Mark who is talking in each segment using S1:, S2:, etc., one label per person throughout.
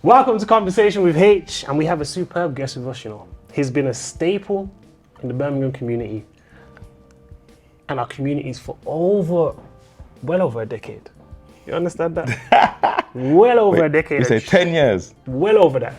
S1: Welcome to Conversation with Haych, and we have a superb guest with us, He's been a staple in the Birmingham community and our communities for well over a decade. You understand that? Well over a decade.
S2: You say 10 years?
S1: Well over that.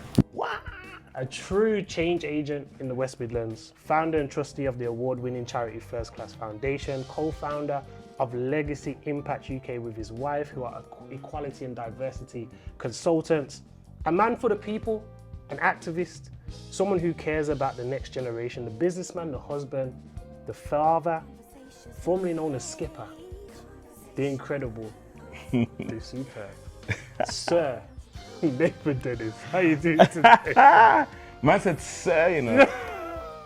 S1: A true change agent in the West Midlands, founder and trustee of the award-winning charity First Class Foundation, co-founder of Legacy Impact UK with his wife, who are equality and diversity consultants, a man for the people, an activist, someone who cares about the next generation, the businessman, the husband, the father, formerly known as Skipper, the incredible, the superb, Sir Nathan Dennis. How you doing today?
S2: Man said, sir,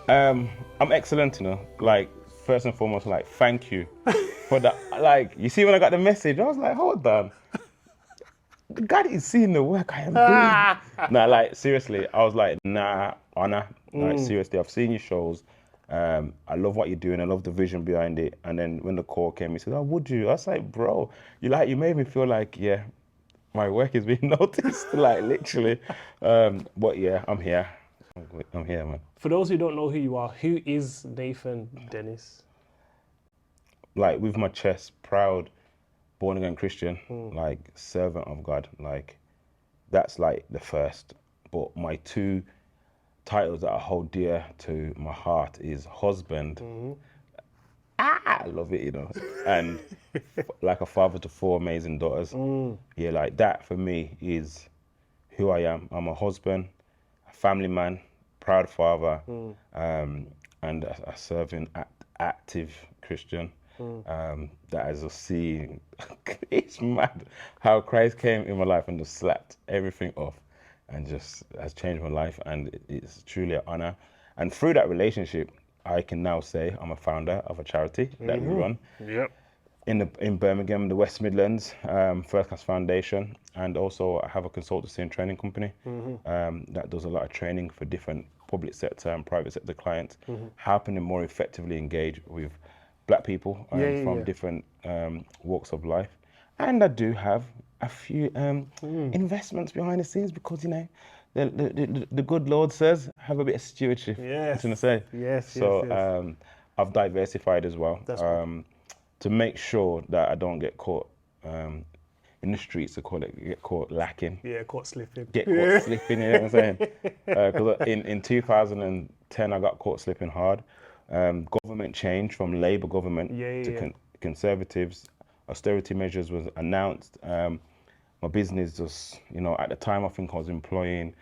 S2: I'm excellent, Like, first and foremost, like, thank you for that. Like, you see, when I got the message, I was like, hold on. God is seeing the work I am doing. Nah, like, seriously, I was like, nah, honor. Like, seriously, I've seen your shows. I love what you're doing. I love the vision behind it. And then when the call came, he said, oh, would you? I was like, bro, you made me feel like, yeah, my work is being noticed, like, literally. But yeah, I'm here. I'm here, man.
S1: For those who don't know who you are, who is Nathan Dennis?
S2: Like, with my chest, proud, born again Christian, like, servant of God. Like, that's like the first. But my two titles that I hold dear to my heart is husband. I love it, and like a father to four amazing daughters. Yeah, like that for me is who I am. I'm a husband, a family man, proud father, and a serving, active Christian. That as I see, it's mad how Christ came in my life and just slapped everything off and just has changed my life, and it's truly an honor. And through that relationship, I can now say I'm a founder of a charity that we run in Birmingham, the West Midlands, First Class Foundation, and also I have a consultancy and training company that does a lot of training for different public sector and private sector clients, helping them more effectively engage with Black people from different walks of life. And I do have a few investments behind the scenes because, the good Lord says, have a bit of stewardship.
S1: Yes.
S2: What I say?
S1: Yes.
S2: So I've diversified as well.
S1: That's cool.
S2: To make sure that I don't get caught in the streets, get caught lacking.
S1: Yeah, caught slipping.
S2: Get caught slipping, you know what I'm saying? Because in 2010, I got caught slipping hard. Government change from Labour government to Conservatives. Austerity measures was announced. My business just, at the time I think I was employing,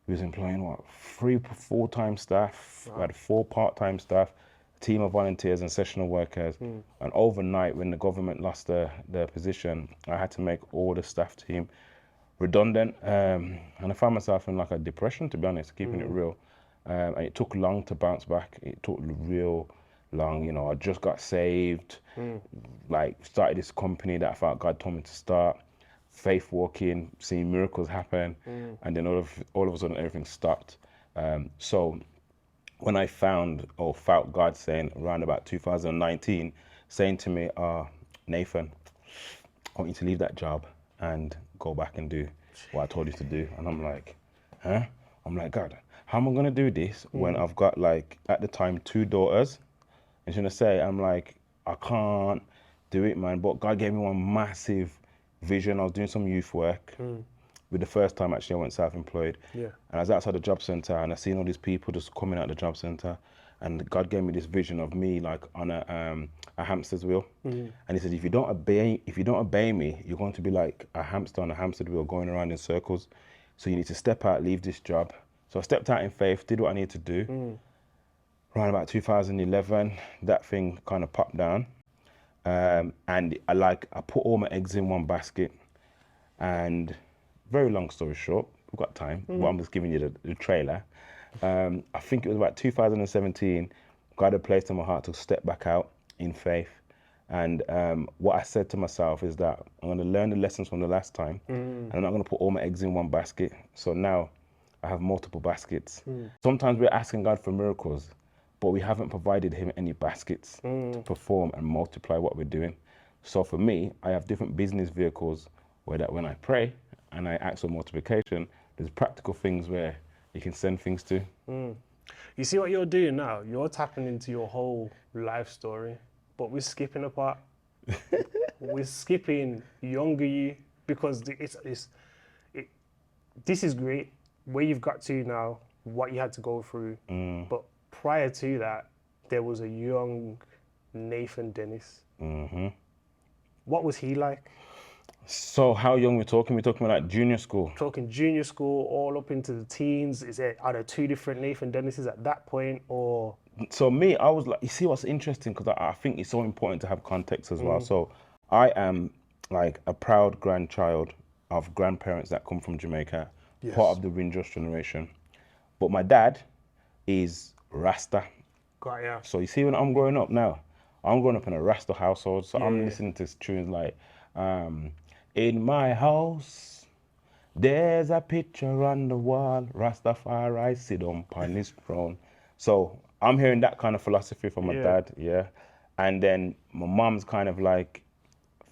S2: what, 3 full-time staff. Wow. We had 4 part-time staff, a team of volunteers and sessional workers. And overnight, when the government lost their position, I had to make all the staff team redundant. And I found myself in like a depression, to be honest, keeping it real. And it took long to bounce back. It took real long. I just got saved, like started this company that I felt God told me to start. Faith walking, seeing miracles happen, and then all of a sudden everything stopped. So when I felt God saying around about 2019, saying to me, Nathan, I want you to leave that job and go back and do what I told you to do. And I'm like, huh? I'm like, God, how am I gonna do this when I've got, like, at the time 2 daughters? And she's gonna say, I'm like, I can't do it, man. But God gave me one massive vision. I was doing some youth work. With the first time actually I went self-employed. Yeah. And I was outside the job centre and I seen all these people just coming out the job centre, and God gave me this vision of me like on a hamster's wheel. And he said, if you don't obey me, you're going to be like a hamster on a hamster wheel going around in circles. So you need to step out, leave this job. So I stepped out in faith, did what I needed to do. Around about 2011, that thing kind of popped down. And I put all my eggs in one basket. And very long story short, we've got time, but I'm just giving you the trailer. I think it was about 2017, God had placed in my heart to step back out in faith. And what I said to myself is that I'm going to learn the lessons from the last time, and I'm not going to put all my eggs in one basket. So now I have multiple baskets. Sometimes we're asking God for miracles, but we haven't provided him any baskets to perform and multiply what we're doing. So for me, I have different business vehicles where that when I pray and I ask for multiplication, there's practical things where you can send things to.
S1: You see what you're doing now? You're tapping into your whole life story, but we're skipping a part. We're skipping younger you because this is great where you've got to now, what you had to go through. But prior to that, there was a young Nathan Dennis. What was he like?
S2: So how young we're talking? We're talking about like junior school.
S1: Talking junior school, all up into the teens. Are there two different Nathan Dennises at that point, or?
S2: So me, I was like, you see what's interesting, because I think it's so important to have context as well. So I am like a proud grandchild of grandparents that come from Jamaica, part of the Rinjosh generation. But my dad is Rasta.
S1: Got ya.
S2: So you see, when I'm growing up now, I'm growing up in a Rasta household. So I'm listening to tunes like, in my house, there's a picture on the wall, Rastafari sit on his throne. So I'm hearing that kind of philosophy from my dad, and then my mom's kind of like,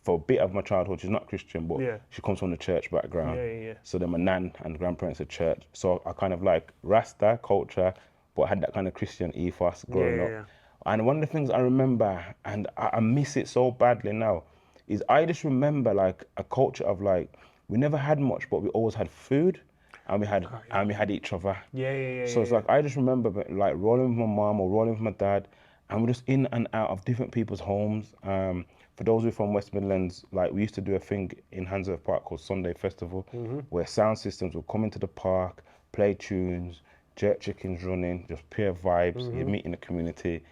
S2: for a bit of my childhood, she's not Christian, but she comes from the church background. So then my nan and grandparents are church. So I kind of like Rasta culture, but had that kind of Christian ethos growing up. And one of the things I remember, and I miss it so badly now, is I just remember like a culture of like, we never had much, but we always had food, and we had each other. So it's like, I just remember like rolling with my mom or rolling with my dad, and we're just in and out of different people's homes. For those who are from West Midlands, like we used to do a thing in Handsworth Park called Sunday Festival, where sound systems would come into the park, play tunes, jerk chickens running, just pure vibes, you meet in the community.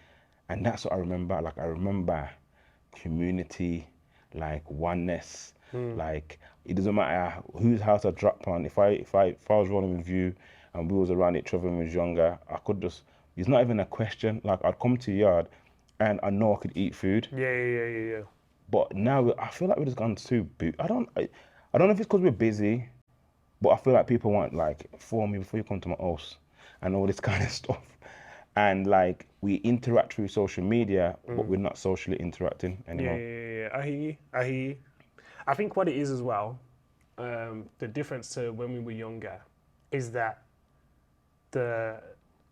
S2: And that's what I remember. Like I remember community, like oneness, like it doesn't matter whose house I dropped on. If I was rolling with you and we was around each other when we was younger, I could just, it's not even a question. Like I'd come to your yard and I know I could eat food.
S1: Yeah.
S2: But now I feel like we've just gone too I don't know if it's because we're busy, but I feel like people want like, phone me before you come to my house and all this kind of stuff. And like we interact through social media, but we're not socially interacting anymore.
S1: Yeah. I hear you. I think what it is as well, the difference to when we were younger, is that the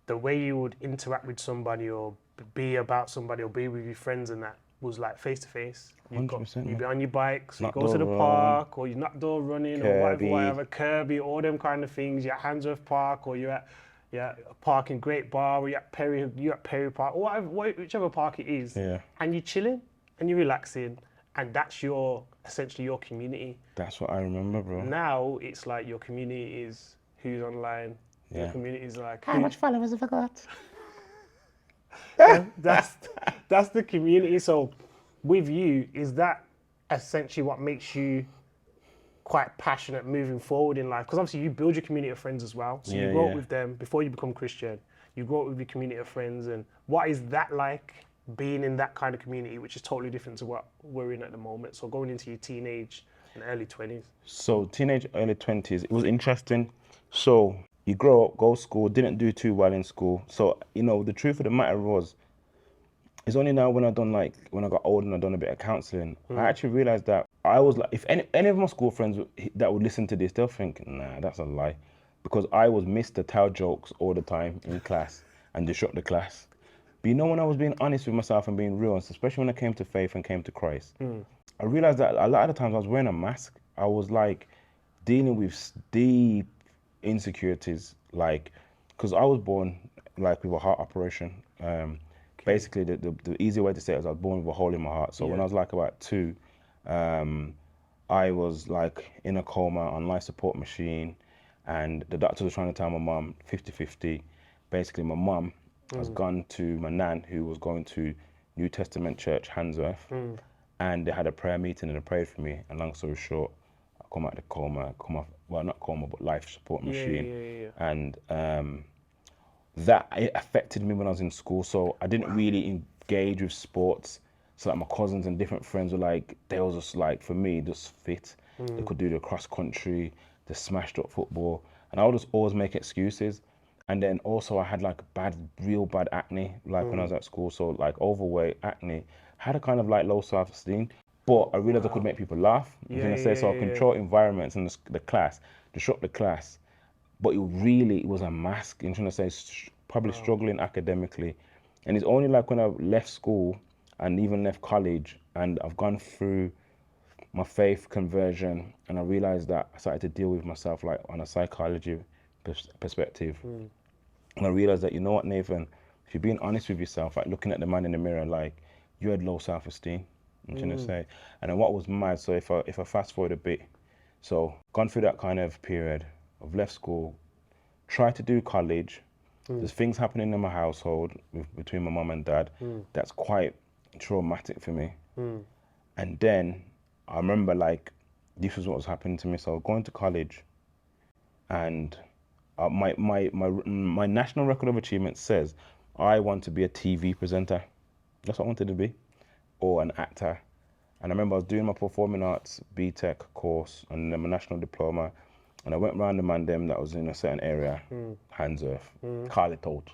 S1: way you would interact with somebody or be about somebody or be with your friends and that was like face to face. You'd be on your bikes, you go to the park, or you're not door running, or whatever, Kirby, all them kind of things. You're at Handsworth Park, or you're at a park in Great Bar, or you're at Perry Park, or whichever park it is, and you're chilling and you're relaxing, and that's essentially your community. That's
S2: what I remember, bro.
S1: Now it's like your community is who's online. Your community is like,
S2: how much followers have I got?
S1: That's the community. So with you, is that essentially what makes you quite passionate moving forward in life? Because obviously you build your community of friends as well. So you grow up with them before you become Christian. You grow up with your community of friends. And what is that like, being in that kind of community, which is totally different to what we're in at the moment? So going into your teenage and early 20s.
S2: So teenage, early 20s, it was interesting. So you grow up, go to school, didn't do too well in school. So, you know, the truth of the matter was, it's only now when I got older and I done a bit of counselling, I actually realised that I was like, if any of my school friends that would listen to this, they'll think, nah, that's a lie. Because I was Mr. Tell jokes all the time in class and disrupt the class. But you know, when I was being honest with myself and being real, especially when I came to faith and came to Christ, I realised that a lot of the times I was wearing a mask. I was like dealing with deep insecurities, like, because I was born like with a heart operation. Basically, the easy way to say it is I was born with a hole in my heart. So when I was like about 2, I was like in a coma on life support machine, and the doctor was trying to tell my mum 50-50. Basically, my mum has gone to my nan, who was going to New Testament Church, Handsworth, and they had a prayer meeting and they prayed for me. And long story short, I come out of the coma, not coma, but life support machine. And that it affected me when I was in school. So I didn't really engage with sports. So like my cousins and different friends were like, they was just like, for me, just fit. They could do the cross country, the smashed up football. And I would just always make excuses. And then also I had like real bad acne, like when I was at school. So like overweight, acne, had a kind of like low self-esteem. But I realized I could make people laugh. So I control environments in the class, disrupt the class. but it was a mask. I'm trying to say, probably struggling academically. And it's only like when I left school and even left college and I've gone through my faith conversion and I realized that I started to deal with myself like on a psychology perspective. And I realized that, you know what, Nathan, if you're being honest with yourself, like looking at the man in the mirror, like you had low self-esteem, I'm trying to say. And then what was mad, so if I fast forward a bit, so gone through that kind of period, I've left school, tried to do college, there's things happening in my household between my mum and dad that's quite traumatic for me. And then I remember like this was what was happening to me. So I was going to college, and my national record of achievement says I want to be a TV presenter. That's what I wanted to be, or an actor. And I remember I was doing my performing arts BTEC course and then my national diploma, and I went around the man them that was in a certain area, hands off, call it out.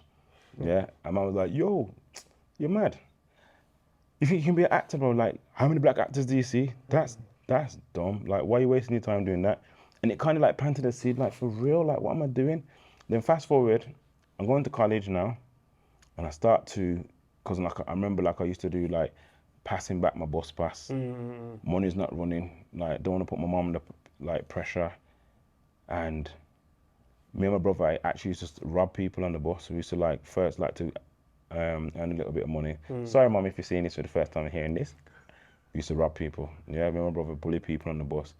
S2: Yeah, and I was like, yo, you're mad. You think you can be an actor, bro? Like, how many black actors do you see? That's dumb. Like, why are you wasting your time doing that? And it kind of like planted a seed, like, for real, like, what am I doing? Then fast forward, I'm going to college now, and I start to, because like, I remember like I used to do like passing back my bus pass. Money's not running, like, don't want to put my mom under like pressure. And me and my brother, I actually used to rob people on the bus. We used to like first like to earn a little bit of money. Sorry, mom, if you're seeing this for the first time hearing this. We used to rob people. Yeah, me and my brother bully people on the bus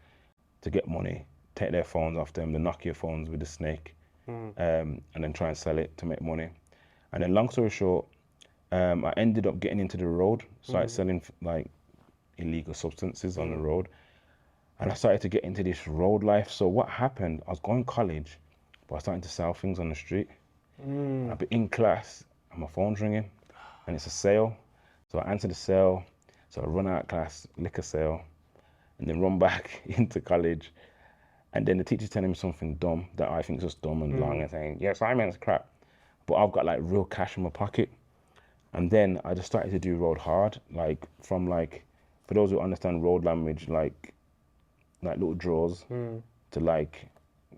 S2: to get money, take their phones off them, the Nokia phones with the snake, and then try and sell it to make money. And then long story short, I ended up getting into the road, started selling like illegal substances on the road. And I started to get into this road life. So what happened, I was going to college, but I was starting to sell things on the street. I'd be in class and my phone's ringing and it's a sale. So I answer the sale. So I run out of class, liquor sale, and then run back into college. And then the teacher's telling me something dumb that I think is just dumb and long and saying, yeah, Simon's crap. But I've got like real cash in my pocket. And then I just started to do road hard, like from like, for those who understand road language, like little draws to like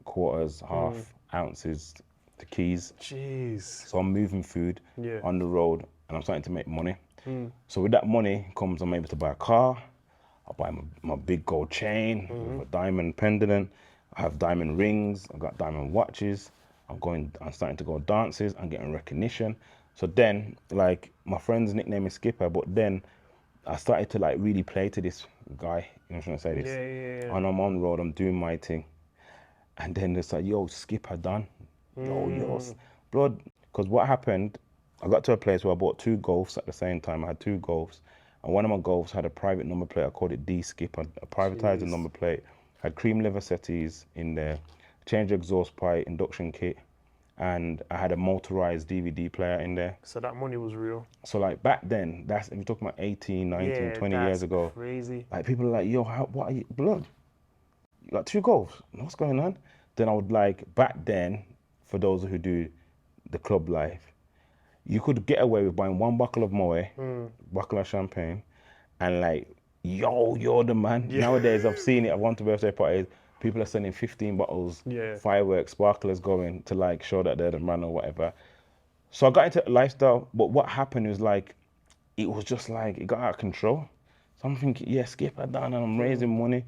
S2: quarters, half ounces to keys.
S1: Jeez.
S2: So I'm moving food on the road and I'm starting to make money. So with that money comes I'm able to buy a car. I buy my big gold chain with a diamond pendant. I have diamond rings. I've got diamond watches. I'm starting to go dances. I'm getting recognition. So then, like, my friend's nickname is Skipper, but then I started to like really play to this guy. You know what I'm trying to say this? Yeah. And I'm on the road. I'm doing my thing. And then it's like, yo, Skipper done. Yo, blood. Because what happened, I got to a place where I bought 2 Golfs at the same time. I had 2 Golfs. And one of my Golfs had a private number plate. I called it D-Skip. I privatized the number plate. Had cream leather settees in there. Change exhaust pipe, induction kit. And I had a motorized DVD player in there.
S1: So that money was real.
S2: So like back then, if you're talking about 18, 19, 20 years ago.
S1: Crazy.
S2: Like people are like, yo, what are you, blood? You got 2 Golfs. What's going on? Then I would like, back then, for those who do the club life, you could get away with buying 1 bottle of Moët, bottle of champagne, and like, yo, you're the man. Nowadays, I've seen it. I've gone to birthday parties. People are sending 15 bottles, fireworks, sparklers going to like show that they're the man or whatever. So I got into lifestyle, but what happened was like, it was just like, it got out of control. So I'm thinking, yeah, Skipper done and I'm raising money.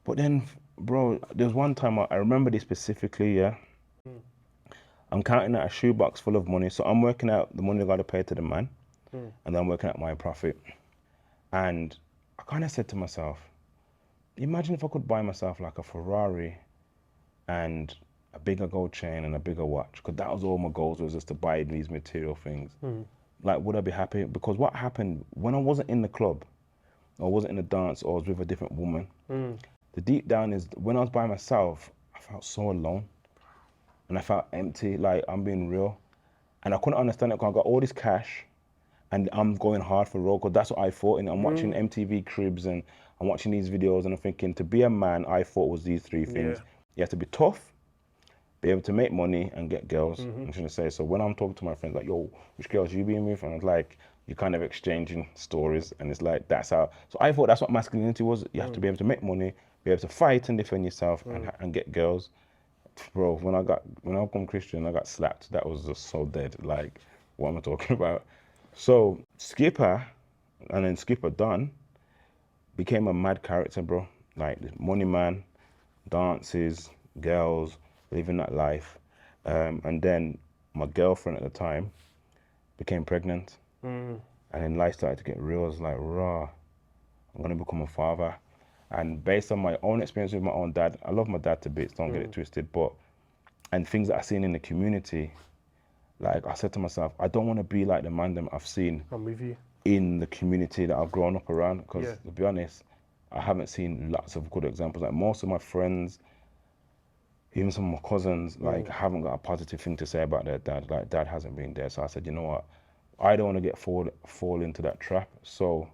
S2: But then, bro, there was one time, I remember this specifically, yeah. I'm counting out a shoebox full of money. So I'm working out the money I got to pay to the man, and then I'm working out my profit. And I kind of said to myself, imagine if I could buy myself like a Ferrari and a bigger gold chain and a bigger watch, because that was all my goals, was just to buy these material things. Like, would I be happy? Because what happened, when I wasn't in the club, or wasn't in the dance, or was with a different woman, the deep down is, when I was by myself, I felt so alone. And I felt empty, like, I'm being real. And I couldn't understand it because I got all this cash and I'm going hard for road, because that's what I thought. And I'm watching MTV Cribs and I'm watching these videos and I'm thinking, to be a man, I thought was these 3 things. You have to be tough, be able to make money and get girls. I'm trying to say, so when I'm talking to my friends, like, yo, which girls you being with? And it's like, you're kind of exchanging stories, and it's like, that's how. So I thought that's what masculinity was. You have to be able to make money, be able to fight and defend yourself and get girls. bro, when I become Christian, I got slapped. That was just so dead. Like, what am I talking about? So Skipper, and then Skipper Dunn became a mad character, bro. Like this money man, dances, girls, living that life. And then my girlfriend at the time became pregnant. And then life started to get real. I was like, raw, I'm gonna become a father. And based on my own experience with my own dad, I love my dad to bits, don't get it twisted, and things that I've seen in the community, like I said to myself, I don't want to be like the man that I've seen
S1: I'm with you.
S2: in the community that I've grown up around. Because to be honest, I haven't seen lots of good examples. Like most of my friends, even some of my cousins, like haven't got a positive thing to say about their dad. Like dad hasn't been there. So I said, you know what? I don't want to fall into that trap. So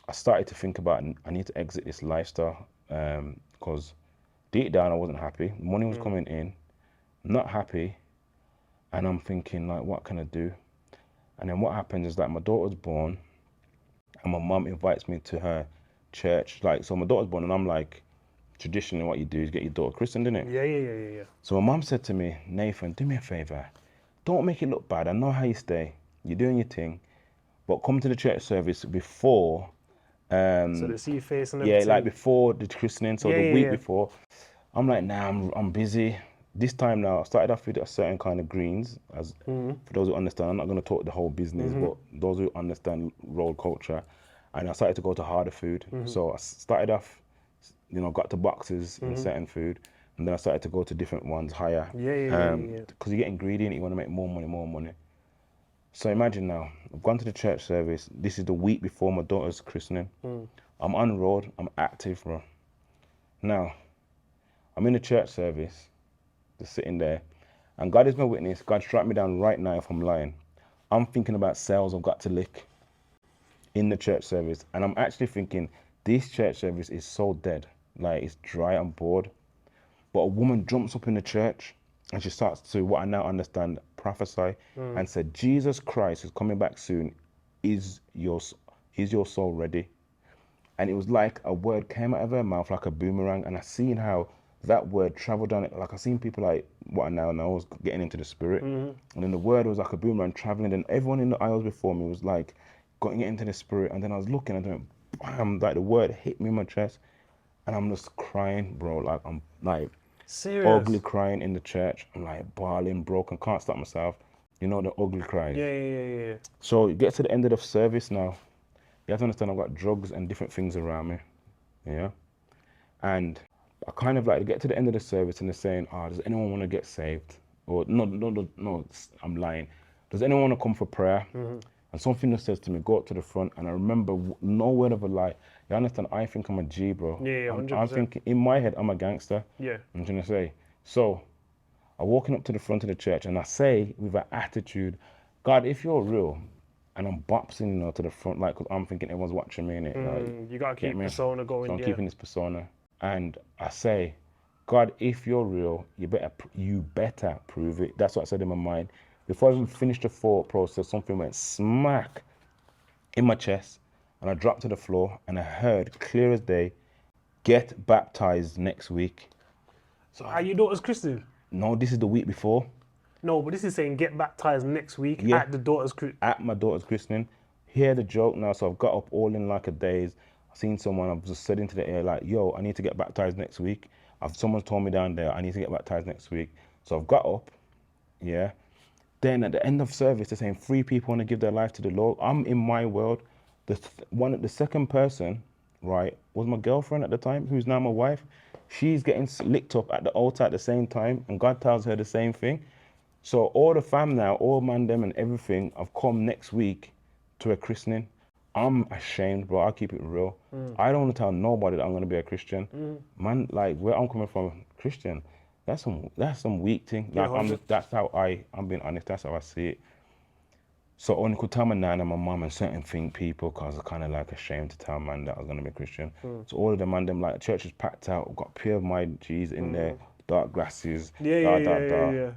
S2: I started to think about, I need to exit this lifestyle, because deep down I wasn't happy. Money was coming in, not happy, and I'm thinking like, what can I do? And then what happens is like my daughter's born, and my mum invites me to her church. Like, so my daughter's born, and I'm like, traditionally what you do is get your daughter christened, innit?
S1: Yeah.
S2: So my mum said to me, Nathan, do me a favor, don't make it look bad. I know how you stay, you're doing your thing, but come to the church service before.
S1: So they see your face and
S2: Yeah,
S1: everything.
S2: like before the christening, so the week
S1: yeah.
S2: before. I'm like, nah, I'm busy. This time now, I started off with a certain kind of greens. As for those who understand, I'm not going to talk the whole business, but those who understand road culture, and I started to go to harder food. So I started off, got to boxes in certain food, and then I started to go to different ones higher.
S1: Yeah.
S2: Because you're getting greedy and you want to make more money. So imagine now, I've gone to the church service. This is the week before my daughter's christening. I'm on road, I'm active, bro. Now, I'm in the church service, just sitting there, and God is my witness. God strike me down right now if I'm lying. I'm thinking about sales I've got to lick in the church service, and I'm actually thinking, this church service is so dead. Like, it's dry, I'm bored. But a woman jumps up in the church, and she starts to, what I now understand, prophesy, and said, Jesus Christ is coming back soon. Is your soul ready? And it was like a word came out of her mouth like a boomerang, and I seen how that word traveled down it. Like I seen people like, what I now know was getting into the spirit, and then the word was like a boomerang traveling, and everyone in the aisles before me was like getting into the spirit, and then I was looking and then bam, like the word hit me in my chest, and I'm just crying, bro. Like I'm like
S1: Serious?
S2: ugly crying in the church. I'm like bawling, broken, can't stop myself. You know the ugly cries.
S1: Yeah.
S2: So it gets to the end of the service now. You have to understand I've got drugs and different things around me. Yeah. And I kind of like get to the end of the service and they're saying, does anyone want to get saved? Or no, I'm lying. Does anyone want to come for prayer? And something that says to me, go up to the front. And I remember no word of a lie. You understand? I think I'm a G, bro.
S1: Yeah, 100%.
S2: I'm thinking, in my head, I'm a gangster.
S1: Yeah.
S2: I'm trying to say. So I'm walking up to the front of the church and I say with an attitude, God, if you're real, and I'm boxing, to the front, like, cause I'm thinking everyone's watching me, innit? Like,
S1: You gotta keep persona going.
S2: so I'm keeping this persona, and I say, God, if you're real, you better prove it. That's what I said in my mind. Before I even finished the thought process, something went smack in my chest, and I dropped to the floor, and I heard clear as day, get baptized next week.
S1: So are your daughter's Christian?
S2: No, this is the week before.
S1: No, but this is saying get baptized next week
S2: Yeah.
S1: at the daughter's
S2: At my daughter's christening. Hear the joke now. So I've got up all in like a daze. I've seen someone, I've just said into the air like, yo, I need to get baptized next week. Someone's told me down there, I need to get baptized next week. So I've got up, yeah. Then at the end of service, they're saying 3 people want to give their life to the Lord. I'm in my world. The second person, right, was my girlfriend at the time, who's now my wife. She's getting licked up at the altar at the same time, and God tells her the same thing. So all the fam now, all man them and everything, I've come next week to a christening. I'm ashamed, bro. I'll keep it real. I don't want to tell nobody that I'm going to be a Christian. Man, like where I'm coming from, Christian, that's some weak thing. Like that's how I'm being honest, that's how I see it. So I only could tell my nan and my mum and certain people, because I kind of like ashamed to tell man that I was going to be a Christian. So all of them, man, them like the church is packed out. I've got pure my G's in there, dark glasses,
S1: Yeah.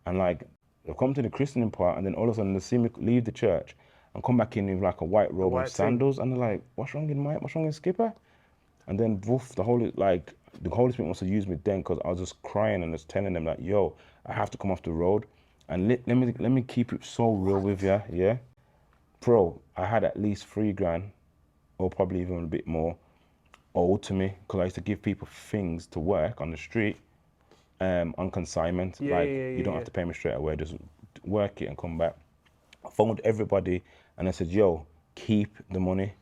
S2: And like, they've come to the christening part, and then all of a sudden they see me leave the church and come back in with like a white robe and sandals, and they're like, what's wrong in Skipper? And then woof, the whole, like, the Holy Spirit must have used me then, because I was just crying and just telling them like, yo, I have to come off the road. And let me keep it so real with you, yeah? Bro, I had at least 3 grand, or probably even a bit more, owed to me, because I used to give people things to work on the street, on consignment. You don't have to pay me straight away, just work it and come back. I phoned everybody and I said, yo, keep the money.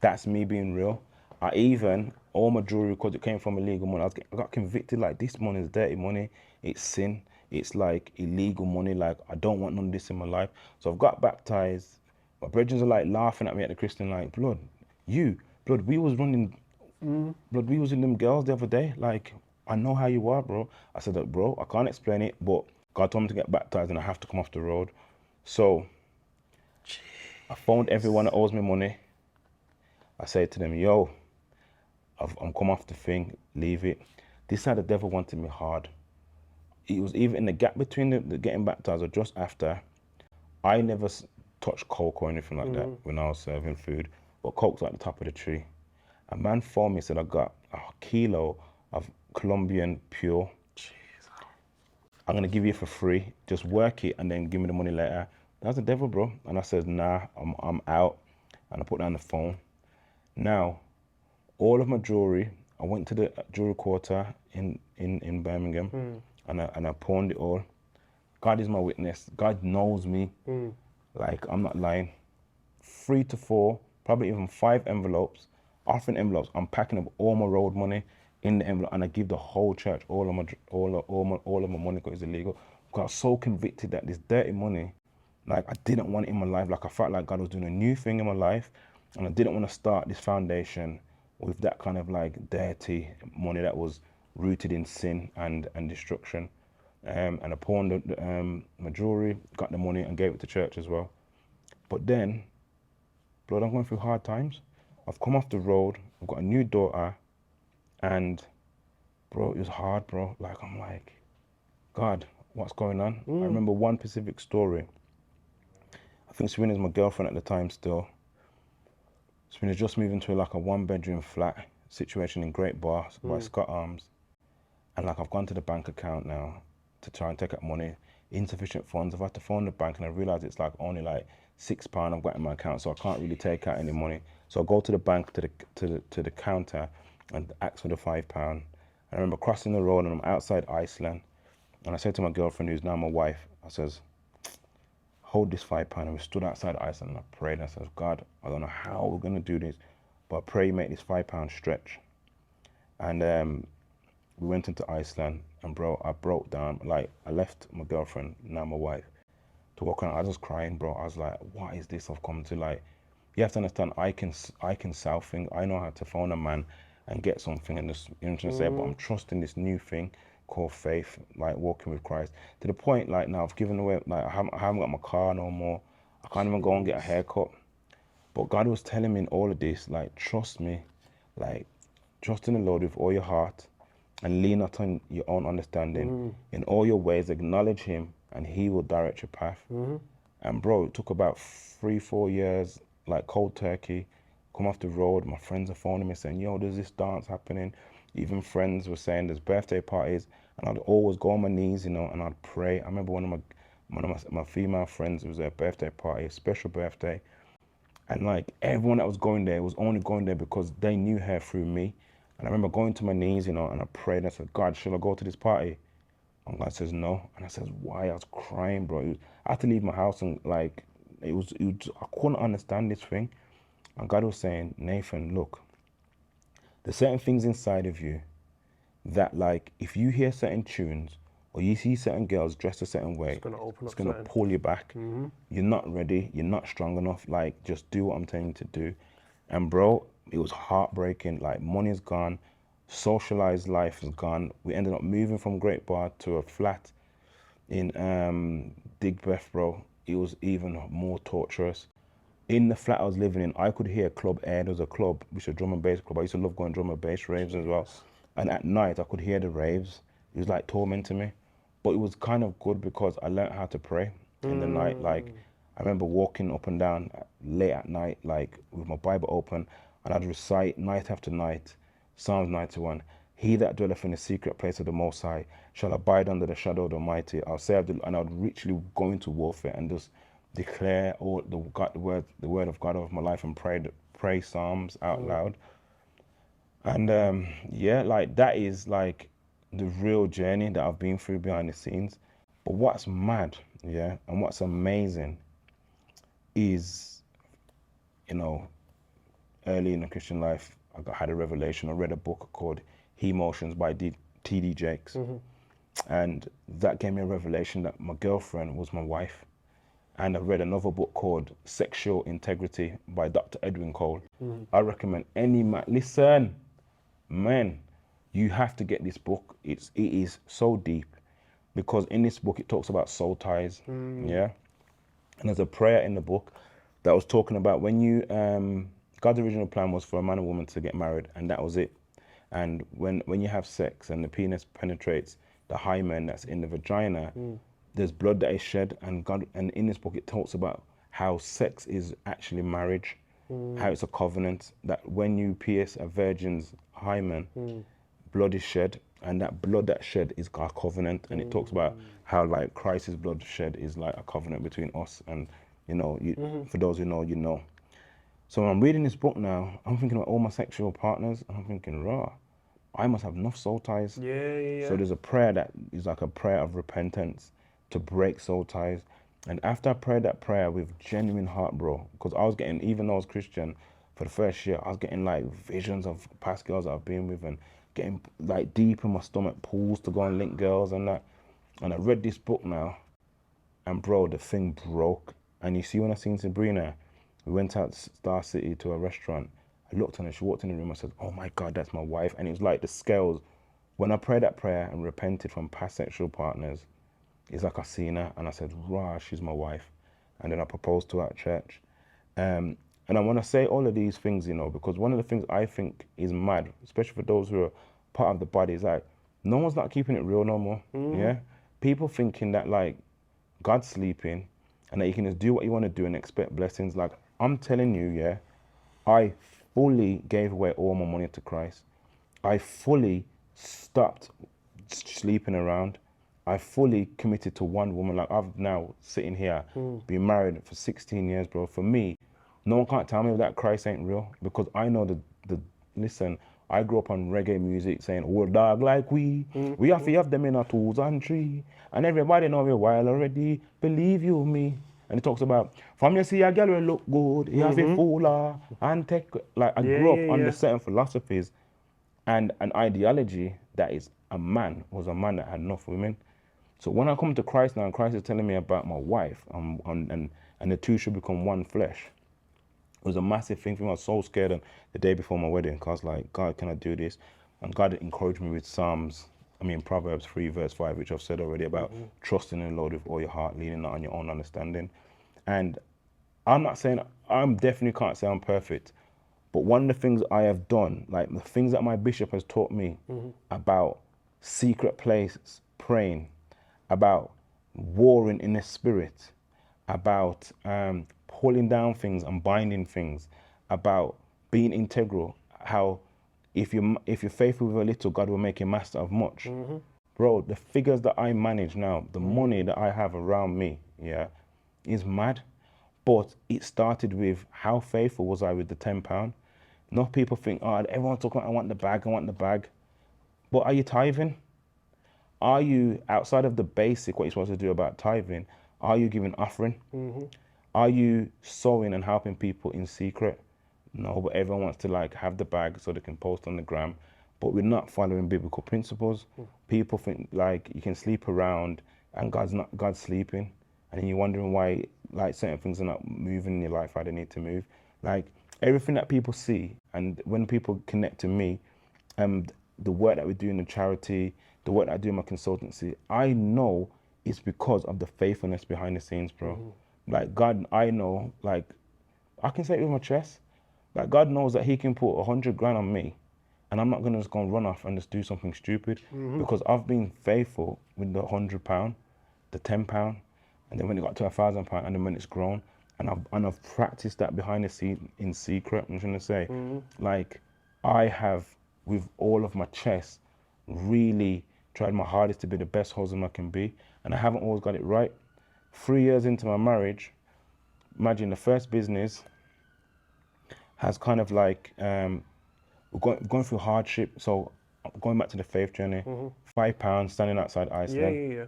S2: That's me being real. All my jewelry, because it came from illegal money, I got convicted like, this money is dirty money, it's sin, it's like illegal money, like I don't want none of this in my life. So I've got baptized. My brethren are like laughing at me at the Christian, like, blood, we was running, blood, we was in them girls the other day, like, I know how you are, bro. I said, that, bro, I can't explain it, but God told me to get baptized and I have to come off the road. So I phoned everyone that owes me money. I said to them, yo, I'm come off the thing, leave it. This is how the devil wanted me hard. It was even in the gap between the getting baptized or just after. I never touched coke or anything like that when I was serving food, but coke's at the top of the tree. A man phoned me and said, I got a kilo of Colombian pure. Jeez. I'm gonna give you it for free. Just work it and then give me the money later. That's the devil, bro. And I said, nah, I'm out. And I put down the phone. Now, all of my jewelry, I went to the jewelry quarter in Birmingham, and I pawned it all. God is my witness. God knows me. Like, I'm not lying. 3 to 4, probably even 5 envelopes, offering envelopes. I'm packing up all my road money in the envelope, and I give the whole church all of my money, because it's illegal. Because I was so convicted that this dirty money, like, I didn't want it in my life. Like, I felt like God was doing a new thing in my life, and I didn't want to start this foundation with that kind of like dirty money that was rooted in sin and destruction. And I pawned my jewelry, got the money and gave it to church as well. But then, blood, I'm going through hard times. I've come off the road, I've got a new daughter, and bro, it was hard, bro. Like, I'm like, God, what's going on? I remember one specific story. I think Serena's my girlfriend at the time still. Serena's just moved into like a 1-bedroom flat situation in Great Bar by Scott Arms. And like, I've gone to the bank account now to try and take out money, insufficient funds. I've had to phone the bank and I realized it's like only like £6 I've got in my account, so I can't really take out any money. So I go to the bank, to the counter, and ask for the £5. I remember crossing the road and I'm outside Iceland, and I said to my girlfriend, who's now my wife, I says, hold this £5. And we stood outside Iceland and I prayed and I said, God, I don't know how we're gonna do this, but I pray you make this £5 stretch. And we went into Iceland, and bro, I broke down. Like, I left my girlfriend, now my wife, to walk around. I was just crying, bro. I was like, what is this I've come to? Like, you have to understand, I can sell things. I know how to phone a man and get something and just, you know what I'm saying? But I'm trusting this new thing called faith, like walking with Christ, to the point like now I've given away, like I haven't got my car no more. I can't even go and get a haircut. But God was telling me in all of this, like, trust me, like, trust in the Lord with all your heart and lean not on your own understanding. In all your ways, acknowledge him and he will direct your path. And bro, it took about 3-4 years, like cold turkey, come off the road. My friends are phoning me saying, yo, there's this dance happening. Even friends were saying there's birthday parties, and I'd always go on my knees, you know, and I'd pray. I remember one of my female friends, it was a birthday party, a special birthday. And like, everyone that was going there was only going there because they knew her through me. And I remember going to my knees, you know, and I prayed and I said, God, shall I go to this party? And God says, no. And I says, why? I was crying, bro. I had to leave my house, and like, I couldn't understand this thing. And God was saying, Nathan, look, there's certain things inside of you that, like, if you hear certain tunes or you see certain girls dressed a certain way, it's gonna pull you back. You're not ready, you're not strong enough. Like, just do what I'm telling you to do. And bro, it was heartbreaking. Like, money's gone, socialized life is gone. We ended up moving from Great Bar to a flat in Digbeth, bro. It was even more torturous. In the flat I was living in, I could hear Club Air. There was a club, which is a drum and bass club. I used to love going drum and bass raves as well. And at night, I could hear the raves. It was like tormenting me. But it was kind of good because I learned how to pray in the night. Like, I remember walking up and down late at night, like with my Bible open, and I'd recite night after night, Psalms 91. He that dwelleth in the secret place of the Most High shall abide under the shadow of the Almighty. I'll say, and I'll richly go into warfare and just declare all the word of God over my life and pray Psalms out loud. And yeah, like that is like the real journey that I've been through behind the scenes. But what's mad, yeah, and what's amazing is, you know, early in the Christian life, had a revelation. I read a book called Emotions by T.D. Jakes. And that gave me a revelation that my girlfriend was my wife. And I read another book called Sexual Integrity by Dr. Edwin Cole. I recommend any man, listen, man, you have to get this book. It is so deep, because in this book it talks about soul ties, yeah? And there's a prayer in the book that was talking about when you, God's original plan was for a man and woman to get married, and that was it. And when you have sex and the penis penetrates the hymen that's in the vagina, there's blood that is shed, and in this book it talks about how sex is actually marriage, how it's a covenant, that when you pierce a virgin's hymen, blood is shed, and that blood that's shed is our covenant. And it talks about how like Christ's blood shed is like a covenant between us and, you know, for those who know, you know. So when I'm reading this book now, I'm thinking about all my sexual partners, and I'm thinking, raw, I must have enough soul ties.
S1: Yeah.
S2: So there's a prayer that is like a prayer of repentance to break soul ties. And after I prayed that prayer with genuine heart, bro, because I was getting, even though I was Christian, for the first year, I was getting like visions of past girls that I've been with, and getting like deep in my stomach pulls to go and link girls and that. And I read this book now, and bro, the thing broke. And you see, when I seen Sabrina, we went out to Star City to a restaurant. I looked on her, she walked in the room, I said, oh my God, that's my wife. And it was like the scales, when I prayed that prayer and repented from past sexual partners, it's like I seen her, and I said, rah, she's my wife. And then I proposed to her at church. And I want to say all of these things, you know, because one of the things I think is mad, especially for those who are part of the body, is like, no one's not keeping it real no more, yeah? People thinking that like God's sleeping and that you can just do what you want to do and expect blessings. Like, I'm telling you, yeah, I fully gave away all my money to Christ. I fully stopped sleeping around. I fully committed to one woman. Like, I've now sitting here, been married for 16 years, bro. For me, no one can't tell me that Christ ain't real, because I know listen, I grew up on reggae music saying, oh, dog like we have to have them in our tools and tree. And everybody know me a while already, believe you me. And it talks about, from you see a girl will look good, you have to fool her and take, like, I grew up under certain philosophies and an ideology that is was a man that had enough women. So when I come to Christ now, and Christ is telling me about my wife, and the two should become one flesh, it was a massive thing for me. I was so scared. And the day before my wedding, I was like, God, can I do this? And God encouraged me with Proverbs 3 verse 5, which I've said already, about trusting in the Lord with all your heart, leaning not on your own understanding. And I'm not saying, definitely can't say I'm perfect, but one of the things I have done, like the things that my bishop has taught me about secret places, praying, about warring in the spirit, about pulling down things and binding things, about being integral, how if you're faithful with a little, God will make you master of much. Bro, the figures that I manage now, the money that I have around me, yeah, is mad. But it started with how faithful was I with the £10. Enough people think, oh, everyone's talking about, I want the bag. But are you tithing? Are you, outside of the basic, what you're supposed to do about tithing, are you giving offering? Are you sowing and helping people in secret? No, but everyone wants to like have the bag so they can post on the gram, but we're not following biblical principles. People think like you can sleep around and God's sleeping, and then you're wondering why like certain things are not moving in your life how they need to move. Like everything that people see, and when people connect to me, the work that we do in the charity, the work that I do in my consultancy, I know it's because of the faithfulness behind the scenes, bro. Like God, I know, like I can say it with my chest. Like God knows that He can put 100 grand on me, and I'm not gonna just go and run off and just do something stupid, because I've been faithful with the £100, the £10, and then when it got to £1,000, and then when it's grown, and I've practiced that behind the scene in secret. I'm trying to say, like I have with all of my chest really tried my hardest to be the best husband I can be, and I haven't always got it right. 3 years into my marriage, imagine the first business has kind of like we're going through hardship. So going back to the faith journey, £5 standing outside Iceland.
S1: Yeah.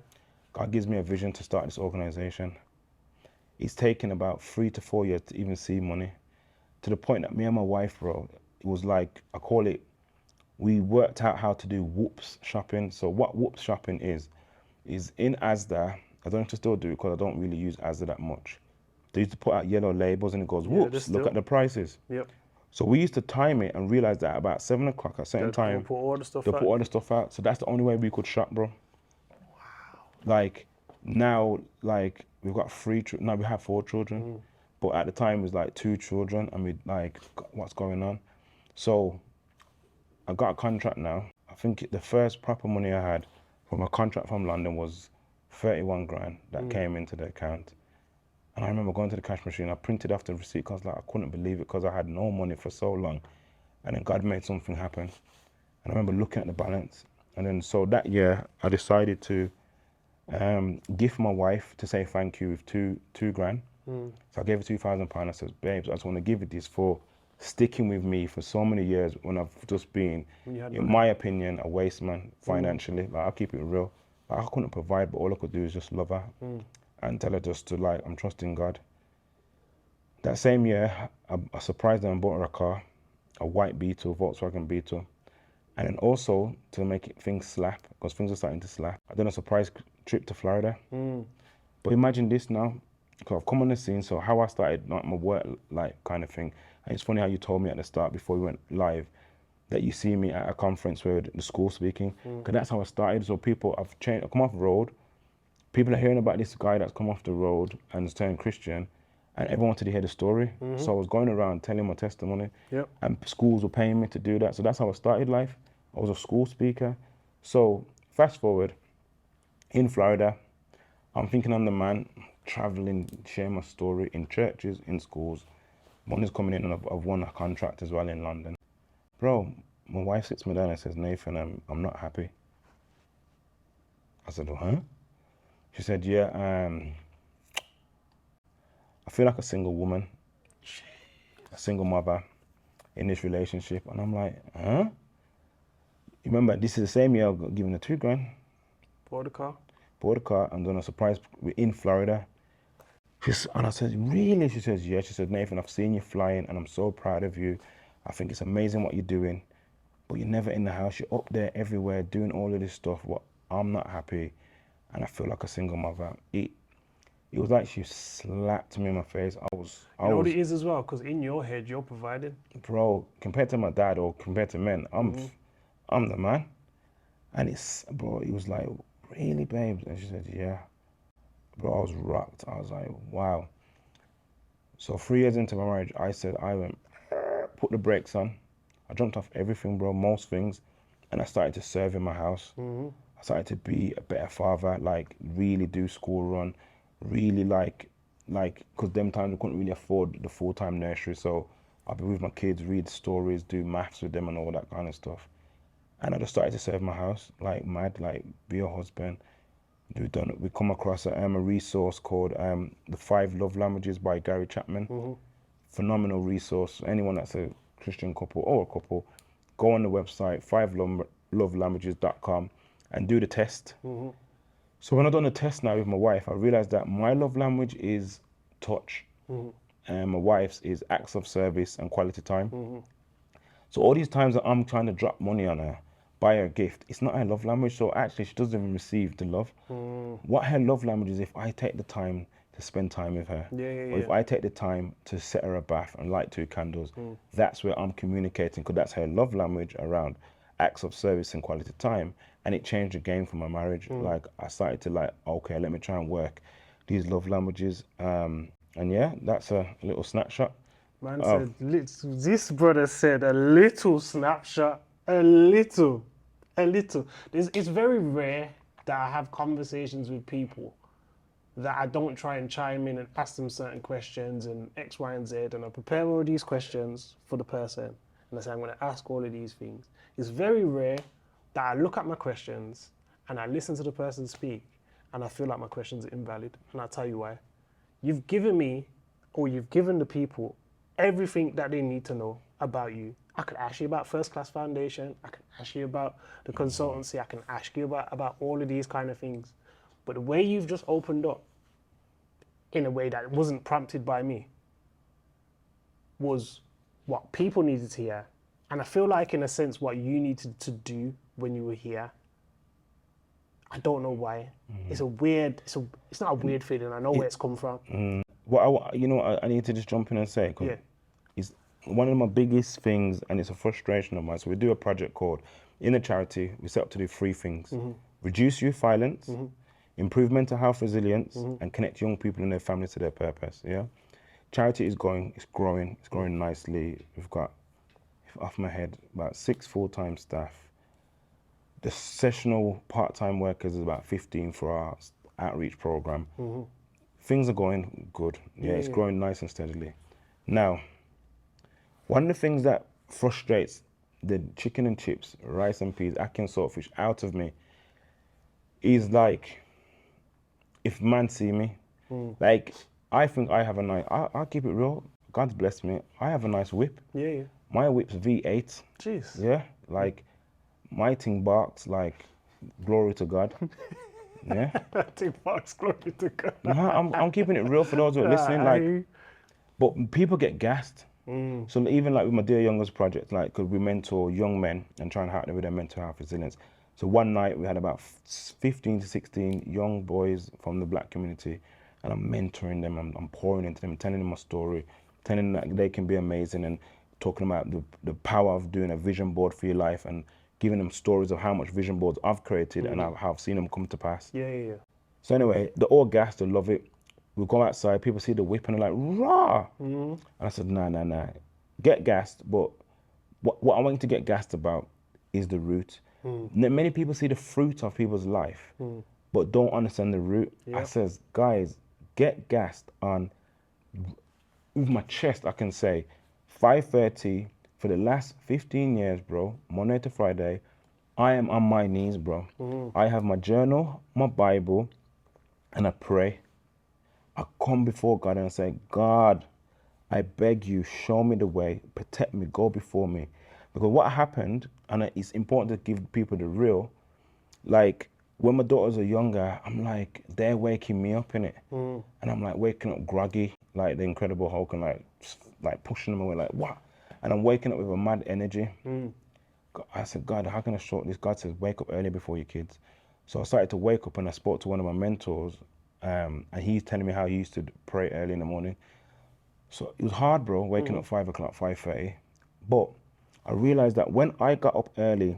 S2: God gives me a vision to start this organization. It's taken about 3 to 4 years to even see money, to the point that me and my wife, bro, it was like, I call it, we worked out how to do whoops shopping. So what whoops shopping is in Asda. I don't have to still do it because I don't really use Asda that much. They used to put out yellow labels and it goes, whoops, look at the prices.
S1: Yep.
S2: So we used to time it and realize that about 7 o'clock at a certain time,
S1: put all the stuff
S2: they'll
S1: out.
S2: put all the stuff out. So that's the only way we could shop, bro. Wow. Like now, like we've got now we have 4 children, but at the time it was like 2 children, and we like, what's going on? So I got a contract now. I think the first proper money I had from a contract from London was 31 grand that came into the account. And I remember going to the cash machine, I printed off the receipt because like, I couldn't believe it because I had no money for so long. And then God made something happen. And I remember looking at the balance. And then so that year, I decided to gift my wife to say thank you with two grand. So I gave her £2,000. I said, babes, I just want to give you this for sticking with me for so many years when I've just been, in my opinion, a waste man financially. Like, I'll keep it real. Like, I couldn't provide, but all I could do is just love her. And tell her just to like, I'm trusting God. That same year, I surprised her and bought her a car, a white Beetle, Volkswagen Beetle. And then also to make things slap, because things are starting to slap, I done a surprise trip to Florida. But imagine this now, because I've come on the scene, so how I started like my work like kind of thing. And it's funny how you told me at the start before we went live that you see me at a conference where the school speaking, because that's how I started. So people, I've come off the road. People are hearing about this guy that's come off the road and is turned Christian, and everyone wanted to hear the story. So I was going around telling my testimony, and schools were paying me to do that. So that's how I started life. I was a school speaker. So fast forward, in Florida, I'm thinking I'm the man, traveling, sharing my story in churches, in schools. One is coming in, and I've won a contract as well in London. Bro, my wife sits me down and says, Nathan, I'm not happy. I said, well, huh? She said, yeah, I feel like a single woman, a single mother in this relationship. And I'm like, huh? You remember, this is the same year I got given the 2 grand.
S1: Bought a
S2: car and done a surprise. We're in Florida. And I said, really? She says, yeah. She said, Nathan, I've seen you flying and I'm so proud of you. I think it's amazing what you're doing, but you're never in the house. You're up there everywhere doing all of this stuff. I'm not happy. And I feel like a single mother. It was like she slapped me in my face. You
S1: know what it is as well? Because in your head, you're providing.
S2: Bro, compared to my dad or compared to men, I'm the man. And bro, he was like, really, babes? And she said, yeah. Bro, I was rocked. I was like, wow. So 3 years into my marriage, I said, I went, put the brakes on. I jumped off everything, bro, most things. And I started to serve in my house. I started to be a better father, like really do school run, really like, because them times we couldn't really afford the full-time nursery. So I'll be with my kids, read stories, do maths with them and all that kind of stuff. And I just started to serve my house, like mad, like be a husband. We come across a resource called The 5 Love Languages by Gary Chapman. Phenomenal resource. Anyone that's a Christian couple or a couple, go on the website, 5lovelanguages.com and do the test. So when I've done the test now with my wife, I realized that my love language is touch. And my wife's is acts of service and quality time. So all these times that I'm trying to drop money on her, buy her a gift, it's not her love language. So actually she doesn't even receive the love. What her love language is if I take the time to spend time with her. Or if I take the time to set her a bath and light 2 candles, that's where I'm communicating, because that's her love language around acts of service and quality time. And it changed the game for my marriage. Like I started to like, okay, let me try and work these love languages. And yeah, that's a little snapshot.
S1: Man said, this brother said a little snapshot, a little. It's very rare that I have conversations with people that I don't try and chime in and ask them certain questions and X, Y, and Z, and I prepare all these questions for the person, and I say I'm going to ask all of these things. It's very rare, that I look at my questions and I listen to the person speak and I feel like my questions are invalid. And I'll tell you why. You've given me, or you've given the people, everything that they need to know about you. I could ask you about First Class Foundation. I can ask you about the consultancy. I can ask you about all of these kind of things. But the way you've just opened up in a way that wasn't prompted by me was what people needed to hear. And I feel like, in a sense, what you needed to do when you were here, I don't know why. It's a weird, it's not a weird feeling. I know where it's come from.
S2: Well, I need to just jump in and say, it's one of my biggest things, and it's a frustration of mine. So we do a project called, in the charity, we set up to do 3 things. Reduce youth violence, improve mental health resilience, and connect young people and their families to their purpose, Charity is growing nicely. We've got, off my head, about 6 full-time staff. The sessional part-time workers is about 15 for our outreach program. Things are going good. It's growing nice and steadily. Now, one of the things that frustrates the chicken and chips, rice and peas, ackee and saltfish out of me is like, if man see me, like, I think I have a nice, I'll keep it real, God's blessed me, I have a nice whip. My whip's V8.
S1: Jeez.
S2: Like, my thing barks like, glory to God.
S1: That thing barks, glory to God.
S2: I'm keeping it real for those who are listening. Like, but people get gassed. So even like with my Dear Youngers project, like, could we mentor young men and try and help them with their mental health resilience? So one night we had about 15 to 16 young boys from the black community, and I'm mentoring them, I'm pouring into them, telling them my story, telling them that they can be amazing, and talking about the power of doing a vision board for your life, and giving them stories of how much vision boards I've created and how I've seen them come to pass. So anyway, they're all gassed, they love it. We go outside, people see the whip and they're like, rah! And I said, nah. Get gassed, but what I want you to get gassed about is the root. Many people see the fruit of people's life, but don't understand the root. I says, guys, get gassed on, with my chest, I can say, 5:30 for the last 15 years, bro, Monday to Friday, I am on my knees, bro. I have my journal, my Bible, and I pray. I come before God and I say, God, I beg you, show me the way, protect me, go before me. Because what happened, and it's important to give people the real, like, when my daughters are younger, I'm like, they're waking me up in it. And I'm like waking up groggy, like the Incredible Hulk, and like pushing them away, like, what? And I'm waking up with a mad energy. I said, God, how can I short this? God says, wake up early before your kids. So I started to wake up, and I spoke to one of my mentors, and he's telling me how he used to pray early in the morning. So it was hard, bro, waking up 5 o'clock, 5:30. But I realized that when I got up early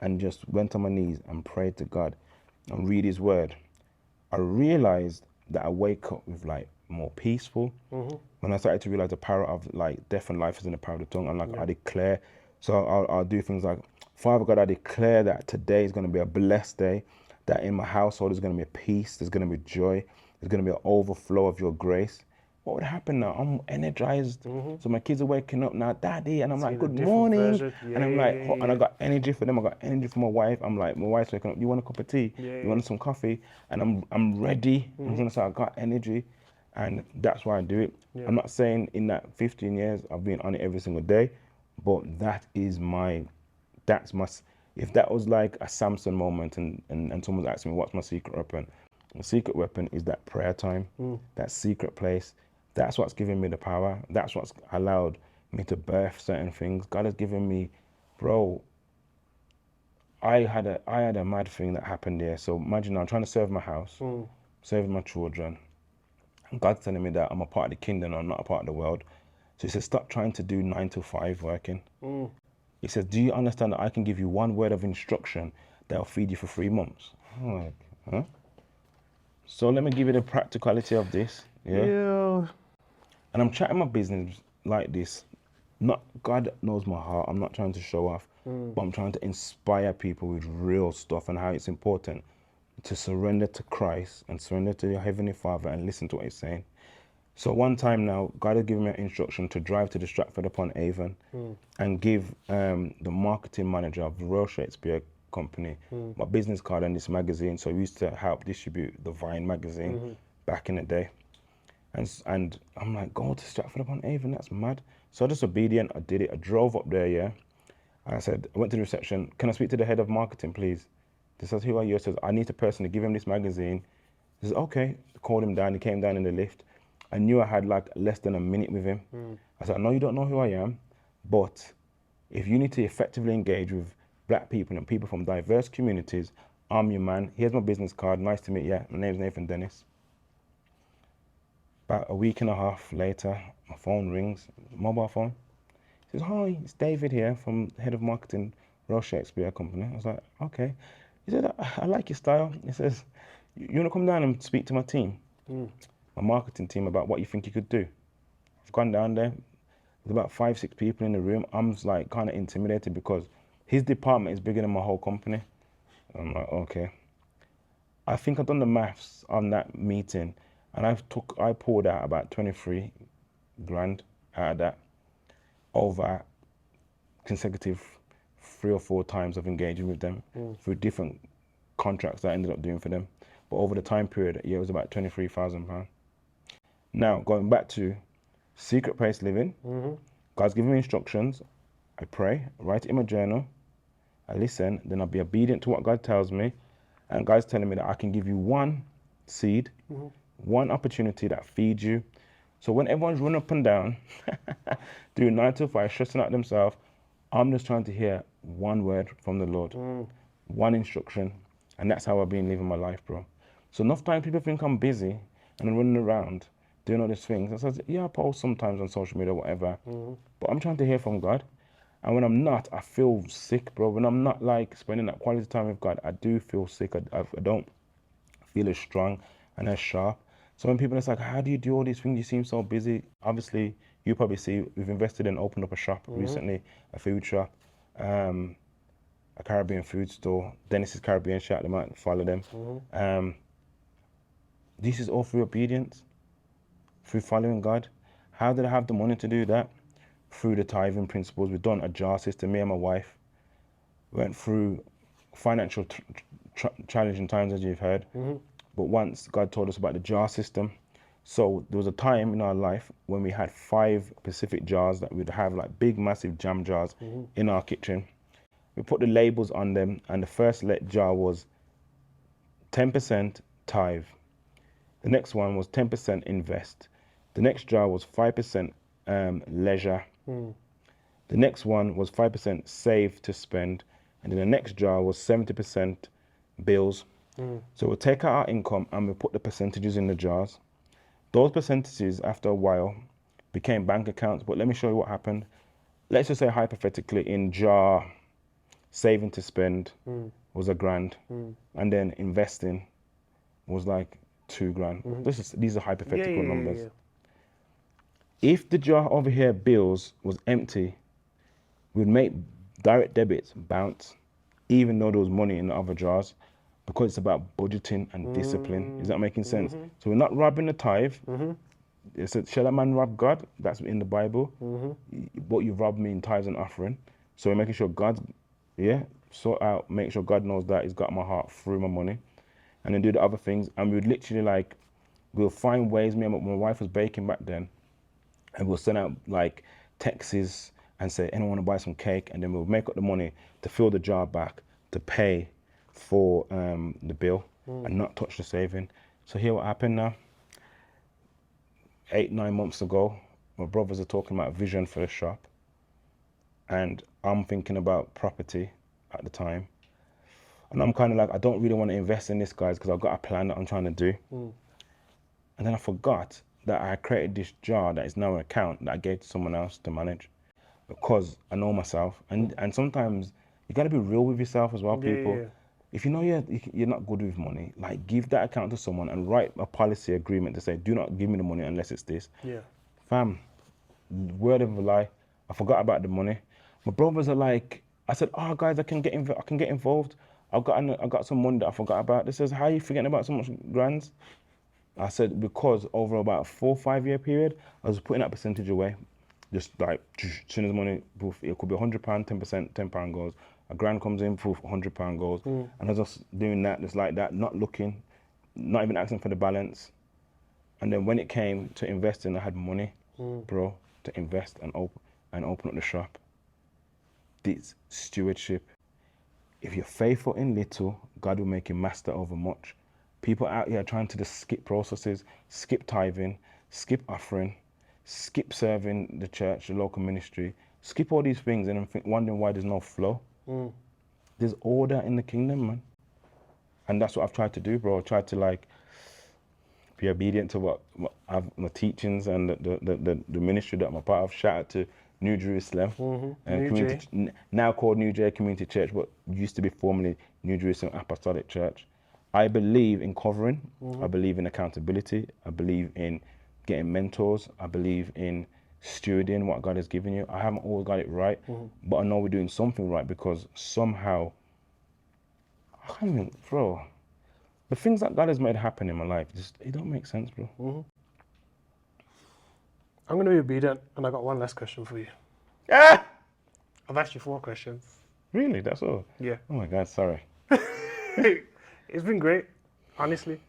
S2: and just went on my knees and prayed to God and read his word, I realized that I wake up with like more peaceful. When I started to realize the power of like death and life is in the power of the tongue, and like I declare, so I'll do things like, Father God, I declare that today is going to be a blessed day, that in my household there's going to be peace, there's going to be joy, there's going to be an overflow of your grace. What would happen now? I'm energized. So my kids are waking up now, Daddy, and I'm like, good morning. And I'm like, and I got energy for them. I got energy for my wife. I'm like, my wife's waking up. You want a cup of tea? You want some coffee? And I'm ready. I'm trying to say I got energy, and that's why I do it. I'm not saying in that 15 years I've been on it every single day, but that's my. If that was like a Samson moment, and someone's asking me what's my secret weapon, the secret weapon is that prayer time, that secret place. That's what's given me the power. That's what's allowed me to birth certain things. God has given me, bro. I had a mad thing that happened there. So imagine I'm trying to serve my house, serve my children. And God's telling me that I'm a part of the kingdom, I'm not a part of the world. So he says, stop trying to do 9 to 5 working. He says, do you understand that I can give you one word of instruction that'll feed you for 3 months? I'm like, huh? So let me give you the practicality of this. And I'm chatting my business like this. Not, God knows my heart. I'm not trying to show off, but I'm trying to inspire people with real stuff and how it's important to surrender to Christ and surrender to your Heavenly Father and listen to what he's saying. So one time now, God has given me an instruction to drive to Stratford-upon-Avon and give the marketing manager of Royal Shakespeare company, my business card and this magazine. So we used to help distribute the Vine magazine back in the day. And I'm like, go to Stratford-upon-Avon, that's mad. So I just obedient, I did it. I drove up there, yeah. And I said, I went to the reception, can I speak to the head of marketing, please? He says, who are you? I says, I need to personally give him this magazine. He says, okay. I called him down, he came down in the lift. I knew I had like less than a minute with him. I said, I know you don't know who I am, but if you need to effectively engage with black people and people from diverse communities, I'm your man. Here's my business card, nice to meet you. My name's Nathan Dennis. About a week and a half later, my phone rings, mobile phone. He says, hi, it's David here from head of marketing, Royal Shakespeare Company. I was like, okay. He said, I like your style. He says, you want to come down and speak to my team, my marketing team, about what you think you could do? I've gone down there. There's about 5, 6 people in the room. I'm like kind of intimidated because his department is bigger than my whole company. I'm like, okay. I think I've done the maths on that meeting, and I pulled out about 23 grand out of that over consecutive 3 or 4 times of engaging with them through different contracts that I ended up doing for them. But over the time period, yeah, it was about £23,000. Now, going back to secret place living, God's giving me instructions. I pray, I write it in my journal, I listen, then I'll be obedient to what God tells me. And God's telling me that I can give you one seed, one opportunity that feeds you. So when everyone's running up and down, doing 9 to 5, stressing out themselves, I'm just trying to hear one word from the Lord, one instruction. And that's how I've been living my life, bro. So enough time people think I'm busy and I'm running around doing all these things. I said, yeah, I post sometimes on social media, whatever. But I'm trying to hear from God. And when I'm not, I feel sick, bro. When I'm not like spending that quality time with God, I do feel sick. I don't feel as strong and as sharp. So when people are like, how do you do all these things? You seem so busy. Obviously, you probably see we've invested and opened up a shop recently, a food shop, a Caribbean food store. Dennis's Caribbean shop, they might follow them. This is all through obedience, through following God. How did I have the money to do that? Through the tithing principles. We've done a jar system, me and my wife. Went through financial challenging times, as you've heard. But once God told us about the jar system. So there was a time in our life when we had 5 Pacific jars that we'd have, like big, massive jam jars in our kitchen. We put the labels on them, and the first jar was 10% tithe. The next one was 10% invest. The next jar was 5% leisure. The next one was 5% save to spend. And then the next jar was 70% bills. So we'll take out our income and we'll put the percentages in the jars. Those percentages, after a while, became bank accounts. But let me show you what happened. Let's just say hypothetically, in jar saving to spend was £1,000, and then investing was like £2,000. These are hypothetical numbers. If the jar over here bills was empty, we'd make direct debits bounce, even though there was money in the other jars, because it's about budgeting and discipline. Is that making sense? So we're not robbing the tithe. It said, shall a man rob God? That's in the Bible. But you've robbed me in tithes and offering. So we're making sure God's, make sure God knows that he's got my heart through my money. And then do the other things. And we would literally we'll find ways, me and my wife was baking back then, and we'll send out like texts and say, anyone want to buy some cake? And then we'll make up the money to fill the jar back, to pay for the bill and not touch the saving. So here what happened now. 8, 9 months ago, my brothers are talking about vision for the shop. And I'm thinking about property at the time. And I'm kind of like, I don't really want to invest in this, guys, because I've got a plan that I'm trying to do. And then I forgot that I created this jar that is now an account that I gave to someone else to manage, because I know myself. And sometimes you got to be real with yourself as well, people. If you know you're not good with money, like give that account to someone and write a policy agreement to say, do not give me the money unless it's this. Fam, word of a lie, I forgot about the money. My brothers are like, I said, oh guys, I can get involved. I got some money that I forgot about. They says, how are you forgetting about so much grands? I said, because over about a 4 or 5 year period, I was putting that percentage away. Just like, as soon as money, it could be £100, 10%, £10 goes, A grand comes in, for £100 goes. And I was just doing that, just like that, not looking, not even asking for the balance. And then when it came to investing, I had money, bro, to invest and open up the shop. This stewardship. If you're faithful in little, God will make you master over much. People out here trying to just skip processes, skip tithing, skip offering, skip serving the church, the local ministry, skip all these things and wondering why there's no flow. There's order in the kingdom, man. And that's what I've tried to do, bro. I tried to like be obedient to what my teachings and the ministry that I'm a part of. Shout out to New Jerusalem, now called New J Community Church, but used to be formerly New Jerusalem Apostolic Church. I believe in covering. I believe in accountability. I believe in getting mentors. I believe in stewarding what God has given you. I haven't always got it right, but I know we're doing something right because somehow, I can't even, bro, the things that God has made happen in my life, it don't make sense, bro.
S1: I'm going to be obedient, and I got one last question for you.
S2: Ah!
S1: I've asked you 4 questions.
S2: Really? That's all?
S1: Yeah.
S2: Oh my God, sorry.
S1: It's been great, honestly,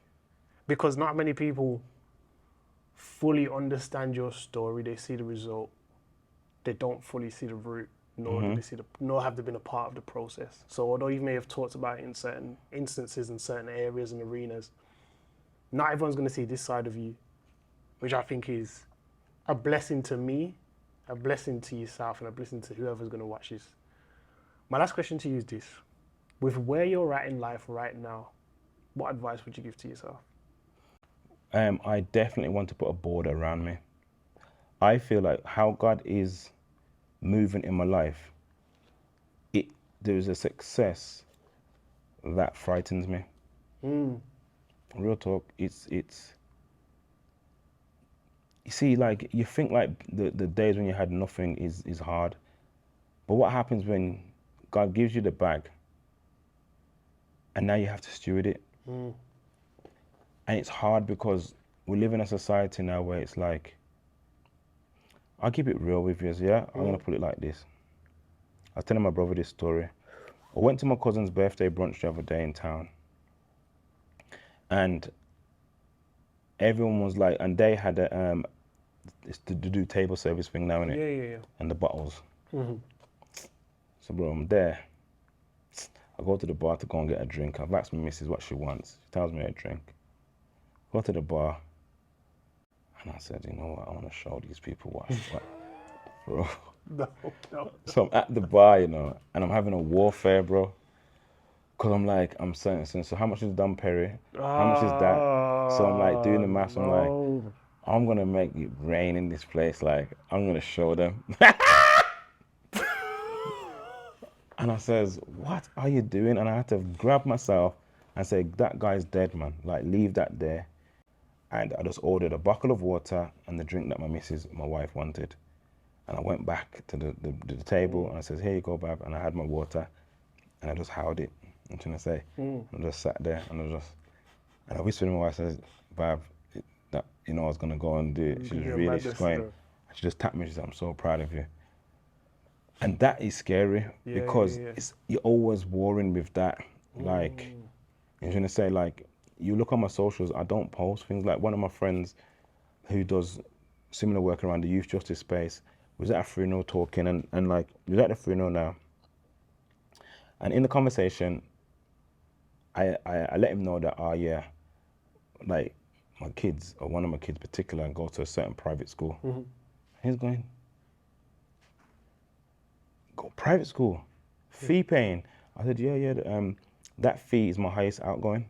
S1: because not many people fully understand your story. They see the result. They don't fully see the root, nor do they see nor have they been a part of the process. So although you may have talked about it in certain instances, in certain areas and arenas, not everyone's going to see this side of you, which I think is a blessing to me, a blessing to yourself, and a blessing to whoever's going to watch this. My last question to you is this. With where you're at in life right now, what advice would you give to yourself?
S2: I definitely want to put a border around me. I feel like how God is moving in my life, there is a success that frightens me. Real talk, it's you see, like, you think like the days when you had nothing is hard. But what happens when God gives you the bag and now you have to steward it? And it's hard because we live in a society now where it's like, I'll keep it real with you, yeah? I'm going to put it like this. I was telling my brother this story. I went to my cousin's birthday brunch the other day in town. And everyone was like, and they had it's to do table service thing now, innit?
S1: Yeah.
S2: And the bottles. So, bro, I'm there. I go to the bar to go and get a drink. I've asked my missus what she wants. She tells me a drink. Go to the bar. And I said, you know what? I want to show these people what bro.
S1: No.
S2: So I'm at the bar, you know, and I'm having a warfare, bro. Because I'm saying, so how much is Dom Perry? How much is that? So I'm like doing the maths. I'm like, I'm going to make it rain in this place. Like, I'm going to show them. And I says, what are you doing? And I had to grab myself and say, that guy's dead, man. Like, leave that there. And I just ordered a bottle of water and the drink that my wife wanted. And I went back to the table and I said, here you go, Bab. And I had my water and I just held it. I'm trying to say. And I just sat there and I whispered to my wife, I said, Bab, that, you know, I was going to go and do it. She's going. She just tapped me. She said, I'm so proud of you. And that is scary because you're always warring with that. Like, I'm trying to say, like, you look on my socials, I don't post things. Like, one of my friends who does similar work around the youth justice space was at a funeral talking, and like, he was at the funeral now. And in the conversation, I let him know that, like, my kids, or one of my kids in particular, go to a certain private school. He's going, go private school, fee paying. I said, yeah, that fee is my highest outgoing.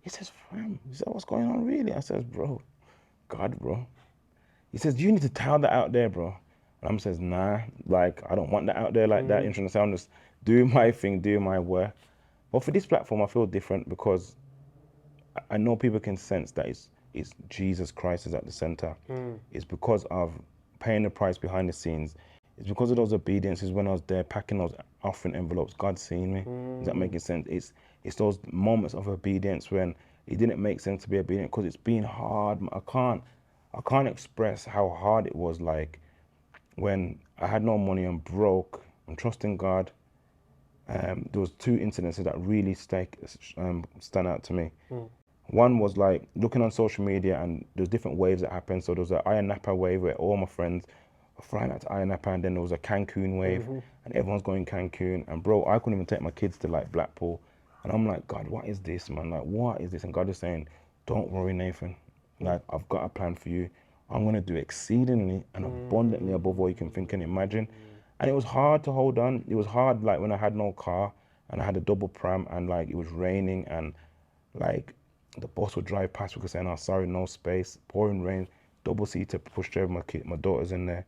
S2: He says, fam, he said, what's going on really? I says, bro, God, bro. He says, you need to tell that out there, bro. And I'm says, nah, like, I don't want that out there like that. You know, I'm just doing my thing, doing my work. But for this platform, I feel different because I know people can sense that it's Jesus Christ is at the center. It's because of paying the price behind the scenes. It's because of those obediences when I was there packing those offering envelopes. God's seen me. Is that making sense? It's those moments of obedience when it didn't make sense to be obedient because it's been hard. I can't express how hard it was. Like when I had no money, I'm broke. I'm trusting God, there was two incidences that really stand out to me. One was like looking on social media, and there's different waves that happen. So there was an Ayia Napa wave where all my friends were flying out to Ayia Napa, and then there was a Cancun wave, and everyone's going Cancun. And bro, I couldn't even take my kids to like Blackpool, and I'm like, God, what is this, man? Like, what is this? And God is saying, don't worry, Nathan. Like, I've got a plan for you. I'm gonna do exceedingly and abundantly above all you can think and imagine. And it was hard to hold on. It was hard, like when I had no car and I had a double pram, and like it was raining, and like the bus would drive past because saying, "Oh, sorry, no space." Pouring rain, double seater, push drive, my daughter's in there,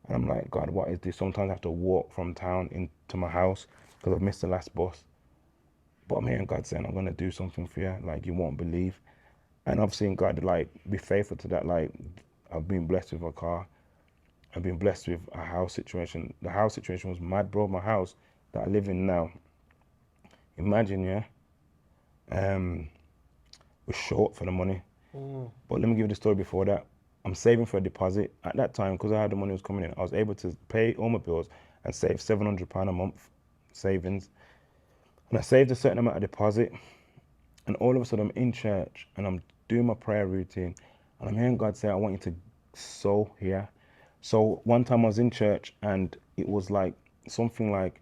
S2: and I'm like, God, what is this? Sometimes I have to walk from town into my house because I've missed the last bus. But I'm hearing God saying, I'm gonna do something for you, like you won't believe. And I've seen God like be faithful to that. Like I've been blessed with a car. I've been blessed with a house situation. The house situation was mad, bro. My house that I live in now. Imagine, yeah. We're short for the money. But let me give you the story before that. I'm saving for a deposit. At that time, because I had the money was coming in, I was able to pay all my bills and save £700 a month savings. And I saved a certain amount of deposit. And all of a sudden, I'm in church and I'm doing my prayer routine. And I'm hearing God say, I want you to sow here. So one time I was in church, and it was like something like,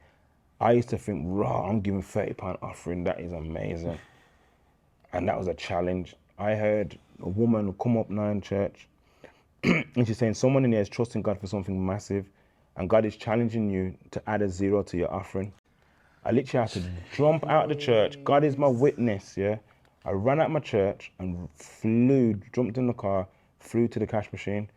S2: I used to think, raw, I'm giving £30 offering. That is amazing. And that was a challenge. I heard a woman come up now in church and she's saying someone in here is trusting God for something massive, and God is challenging you to add a zero to your offering. I literally had to jump out of the church. God is my witness, yeah. I ran out of my church and jumped in the car, flew to the cash machine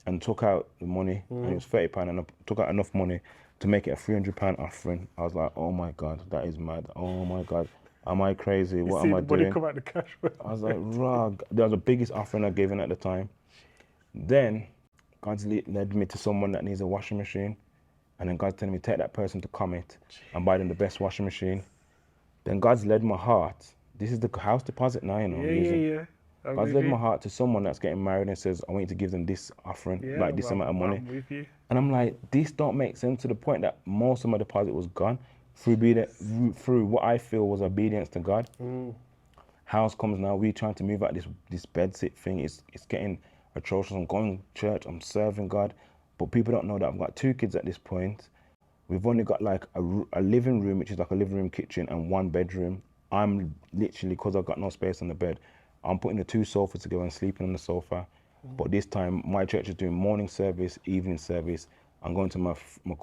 S2: and took out the money. And it was £30, and I took out enough money to make it a £300 offering. I was like, oh my God, that is mad. Oh my God. Am I crazy? What am I doing?
S1: Come out the cash.
S2: I was like, rug. That was the biggest offering I'd given at the time. Then God's led me to someone that needs a washing machine. And then God's telling me, take that person to Comet and buy them the best washing machine. Then God's led my heart. This is the house deposit now, you know.
S1: Yeah.
S2: God's led my heart to someone that's getting married and says, I want you to give them this offering, like this amount of money.
S1: I'm with you.
S2: And I'm like, this don't make sense, to the point that most of my deposit was gone through what I feel was obedience to God. House comes now, we're trying to move out this bed sit thing. It's getting atrocious. I'm going to church, I'm serving God, but people don't know that I've got 2 kids at this point. We've only got like a living room, which is like a living room, kitchen, and 1 bedroom. I'm literally, because I've got no space on the bed, I'm putting the 2 sofas together and sleeping on the sofa. But this time, my church is doing morning service, evening service. I'm going to my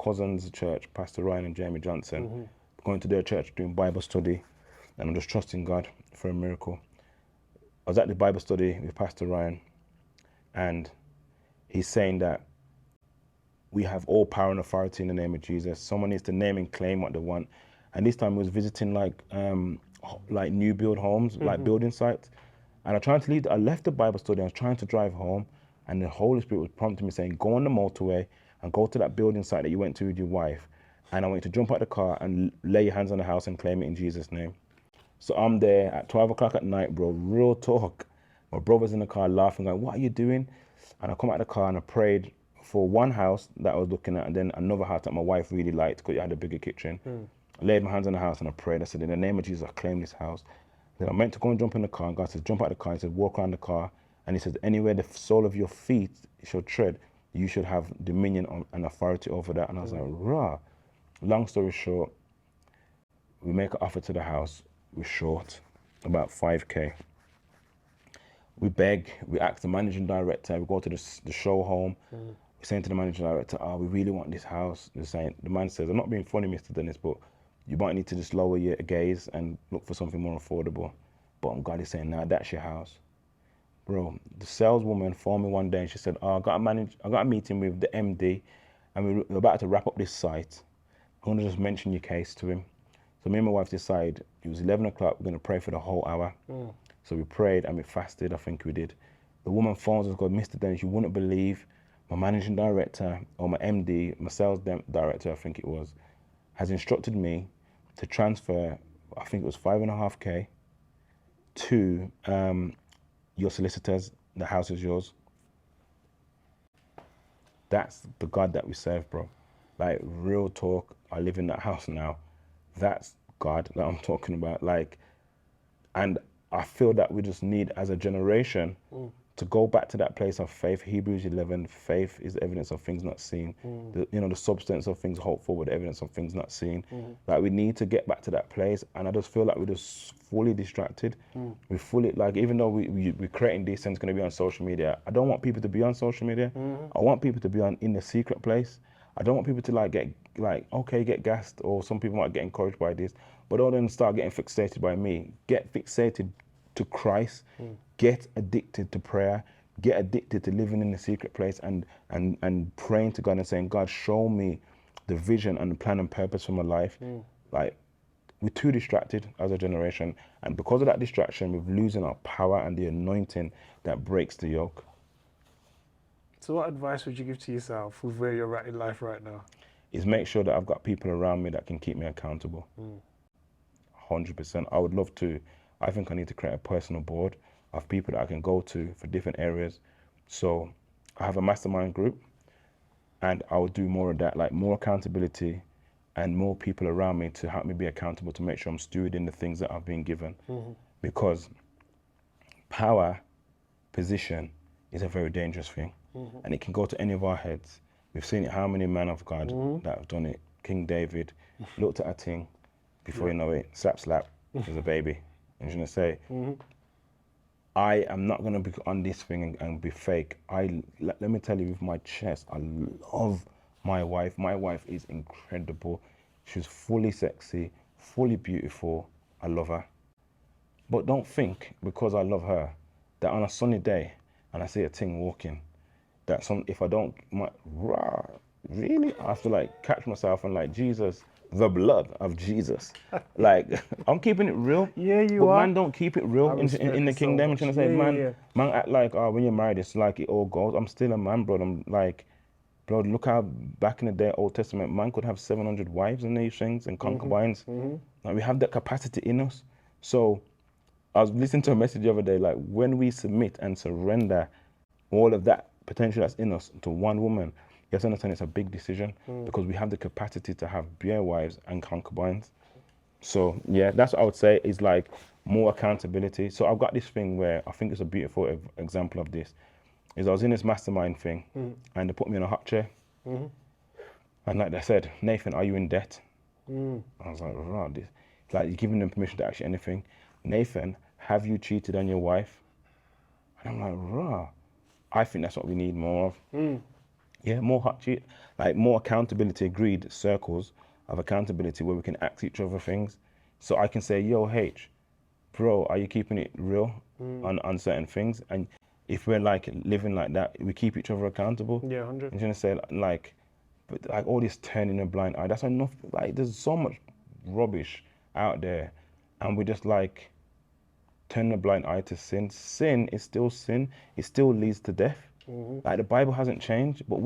S2: cousin's church, Pastor Ryan and Jamie Johnson, going to their church doing Bible study, and I'm just trusting God for a miracle. I was at the Bible study with Pastor Ryan, and he's saying that we have all power and authority in the name of Jesus. Someone needs to name and claim what they want. And this time he was visiting like new build homes, like building sites. And I left the Bible study, I was trying to drive home, and the Holy Spirit was prompting me saying, go on the motorway and go to that building site that you went to with your wife. And I want you to jump out the car and lay your hands on the house and claim it in Jesus' name. So I'm there at 12 o'clock at night, bro, real talk. My brother's in the car laughing, going, what are you doing? And I come out of the car and I prayed for one house that I was looking at, and then another house that my wife really liked because it had a bigger kitchen. I laid my hands on the house and I prayed. I said, in the name of Jesus, I claim this house. Then I meant to go and jump in the car, and God said, jump out of the car. He said, walk around the car. And he said, anywhere the sole of your feet shall tread, you should have dominion and authority over that. And I was like, rah. Long story short, we make an offer to the house. We're short about 5K. We beg, we ask the managing director, we go to the show home. We're saying to the managing director, we really want this house. The man says, I'm not being funny, Mr. Dennis, but you might need to just lower your gaze and look for something more affordable. But God is saying, nah, that's your house. Bro, the saleswoman phoned me one day and she said, I got a meeting with the MD, and we're about to wrap up this site. I'm going to just mention your case to him. So me and my wife decided, it was 11 o'clock, we're going to pray for the whole hour. So we prayed and we fasted, I think we did. The woman phones us, goes, Mr. Dennis, you wouldn't believe my managing director, or my MD, my sales director, I think it was, has instructed me to transfer, I think it was 5.5K to your solicitors. The house is yours. That's the God that we serve, bro. Like, real talk, I live in that house now That's God that I'm talking about. Like, and I feel that we just need, as a generation, to go back to that place of faith. Hebrews 11, faith is the evidence of things not seen. The substance of things hoped for, with the evidence of things not seen. Like, we need to get back to that place. And I just feel like we're just fully distracted. We're fully, like, even though we're creating this and it's going to be on social media, I don't want people to be on social media. I want people to be in the secret place. I don't want people to get gassed, or some people might get encouraged by this, but don't then start getting fixated by me. Get fixated to Christ. Get addicted to prayer. Get addicted to living in the secret place and praying to God and saying, God, show me the vision and the plan and purpose for my life. Like, we're too distracted as a generation, and because of that distraction, we're losing our power and the anointing that breaks the yoke.
S1: So what advice would you give to yourself with where you're at in life right now?
S2: Is make sure that I've got people around me that can keep me accountable. 100%. I would love to. I think I need to create a personal board of people that I can go to for different areas. So I have a mastermind group, and I will do more of that, like more accountability and more people around me to help me be accountable, to make sure I'm stewarding the things that I've been given. Because power, position is a very dangerous thing. And it can go to any of our heads. We've seen it, how many men of God that have done it. King David looked at a thing, before you know it, slap, as a baby. And he's going to say, I am not going to be on this thing and be fake. Let me tell you with my chest, I love my wife. My wife is incredible. She's fully sexy, fully beautiful. I love her. But don't think, because I love her, that on a sunny day and I see a thing walking, that if I don't, really, I have to like catch myself and like, Jesus, the blood of Jesus. Like, I'm keeping it real.
S1: Yeah, you
S2: but
S1: are.
S2: Man don't keep it real in the kingdom. I'm trying to say, man act like, when you're married, it's like it all goes. I'm still a man, bro. I'm like, bro, look how back in the day, Old Testament, man could have 700 wives and these things and concubines. Like, we have that capacity in us. So I was listening to a message the other day, like, when we submit and surrender all of that potential that's in us to one woman, you have to understand it's a big decision, because we have the capacity to have bare wives and concubines. So yeah, that's what I would say, is like more accountability. So I've got this thing where I think it's a beautiful example of this, is I was in this mastermind thing and they put me in a hot chair. And like they said, Nathan, are you in debt? I was like, right, this, like, you're giving them permission to actually anything. Nathan, have you cheated on your wife? And I'm like, rah, I think that's what we need more of. Yeah, more hot cheat, like more accountability, agreed circles of accountability where we can ask each other things. So I can say, yo, H, bro, are you keeping it real on certain things? And if we're like living like that, we keep each other accountable.
S1: Yeah, 100.
S2: I'm trying to say, like, but like all this turning a blind eye, that's enough. Like, there's so much rubbish out there, and we just like turn a blind eye to sin. Sin is still sin. It still leads to death. Like, the Bible hasn't changed, but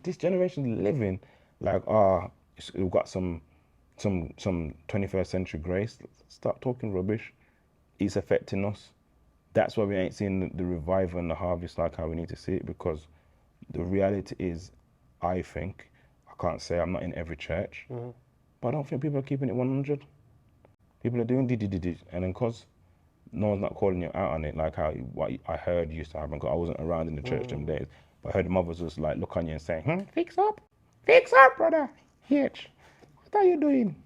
S2: this generation living like, we've got some 21st century grace. Stop talking rubbish. It's affecting us. That's why we ain't seeing the revival and the harvest like how we need to see it, because the reality is, I think, I can't say I'm not in every church, but I don't think people are keeping it 100. People are doing and then because no one's not calling you out on it, like what I heard used to happen, because I wasn't around in the church them days, but I heard the mothers just like look on you and saying, fix up, brother, H, what are you doing?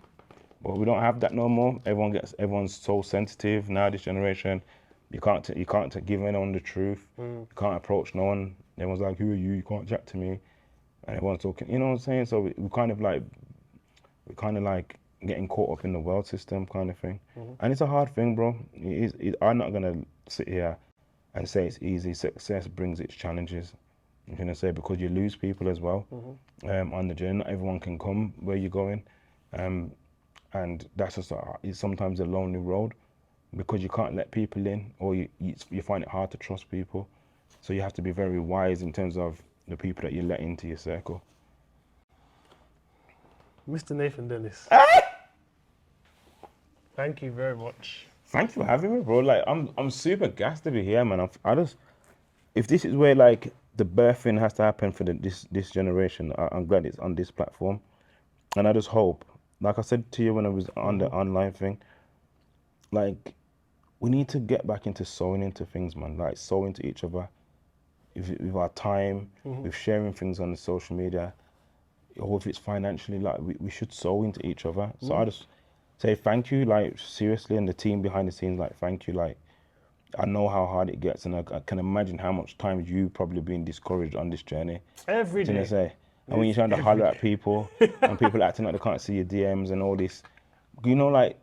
S2: But we don't have that no more. Everyone's so sensitive now, this generation. You can't give anyone the truth. You can't approach no one. Everyone's like, who are you? You can't chat to me. And everyone's talking, you know what I'm saying? So we're kind of like getting caught up in the world system kind of thing. And it's a hard thing, bro. I'm not going to sit here and say it's easy. Success brings its challenges. I'm going to say, because you lose people as well on the journey. Not everyone can come where you're going. And that's just it's sometimes a lonely road, because you can't let people in, or you find it hard to trust people. So you have to be very wise in terms of the people that you let into your circle.
S1: Mr. Nathan Dennis. Thank you very much.
S2: Thanks for having me, bro. Like, I'm super gassed to be here, man. If this is where like the birthing has to happen for this generation, I'm glad it's on this platform, and I just hope like I said to you when I was on the online thing, like we need to get back into sewing into things, man. Like sewing to each other with our time, with sharing things on the social media, or if it's financially, like we should sew into each other. So I just say thank you, like seriously, and the team behind the scenes, like thank you, like I know how hard it gets, and I can imagine how much times you probably been discouraged on this journey.
S1: Every
S2: Do you know
S1: day.
S2: what I'm saying? And when you're trying to holler at people, and people acting like they can't see your DMs and all this, you know, like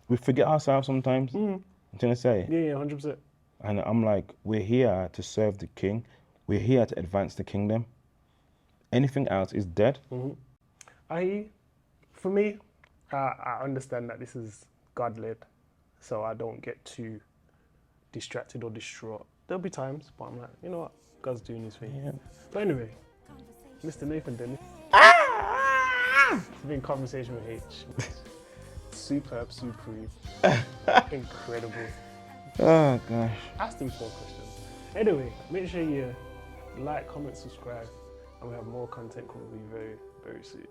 S2: we forget ourselves sometimes. Do you know what I'm saying?
S1: Yeah, 100%.
S2: And I'm like, we're here to serve the King. We're here to advance the kingdom. Anything else is dead.
S1: For me, I understand that this is God-led, so I don't get too distracted or distraught. There'll be times, but I'm like, you know what? God's doing his thing.
S2: Yeah.
S1: But anyway, Mr. Nathan Dennis. It's been conversation with Haych. Superb, supreme, incredible.
S2: Oh gosh.
S1: Asked him 4 questions. Anyway, make sure you like, comment, subscribe, and we have more content coming very, very soon.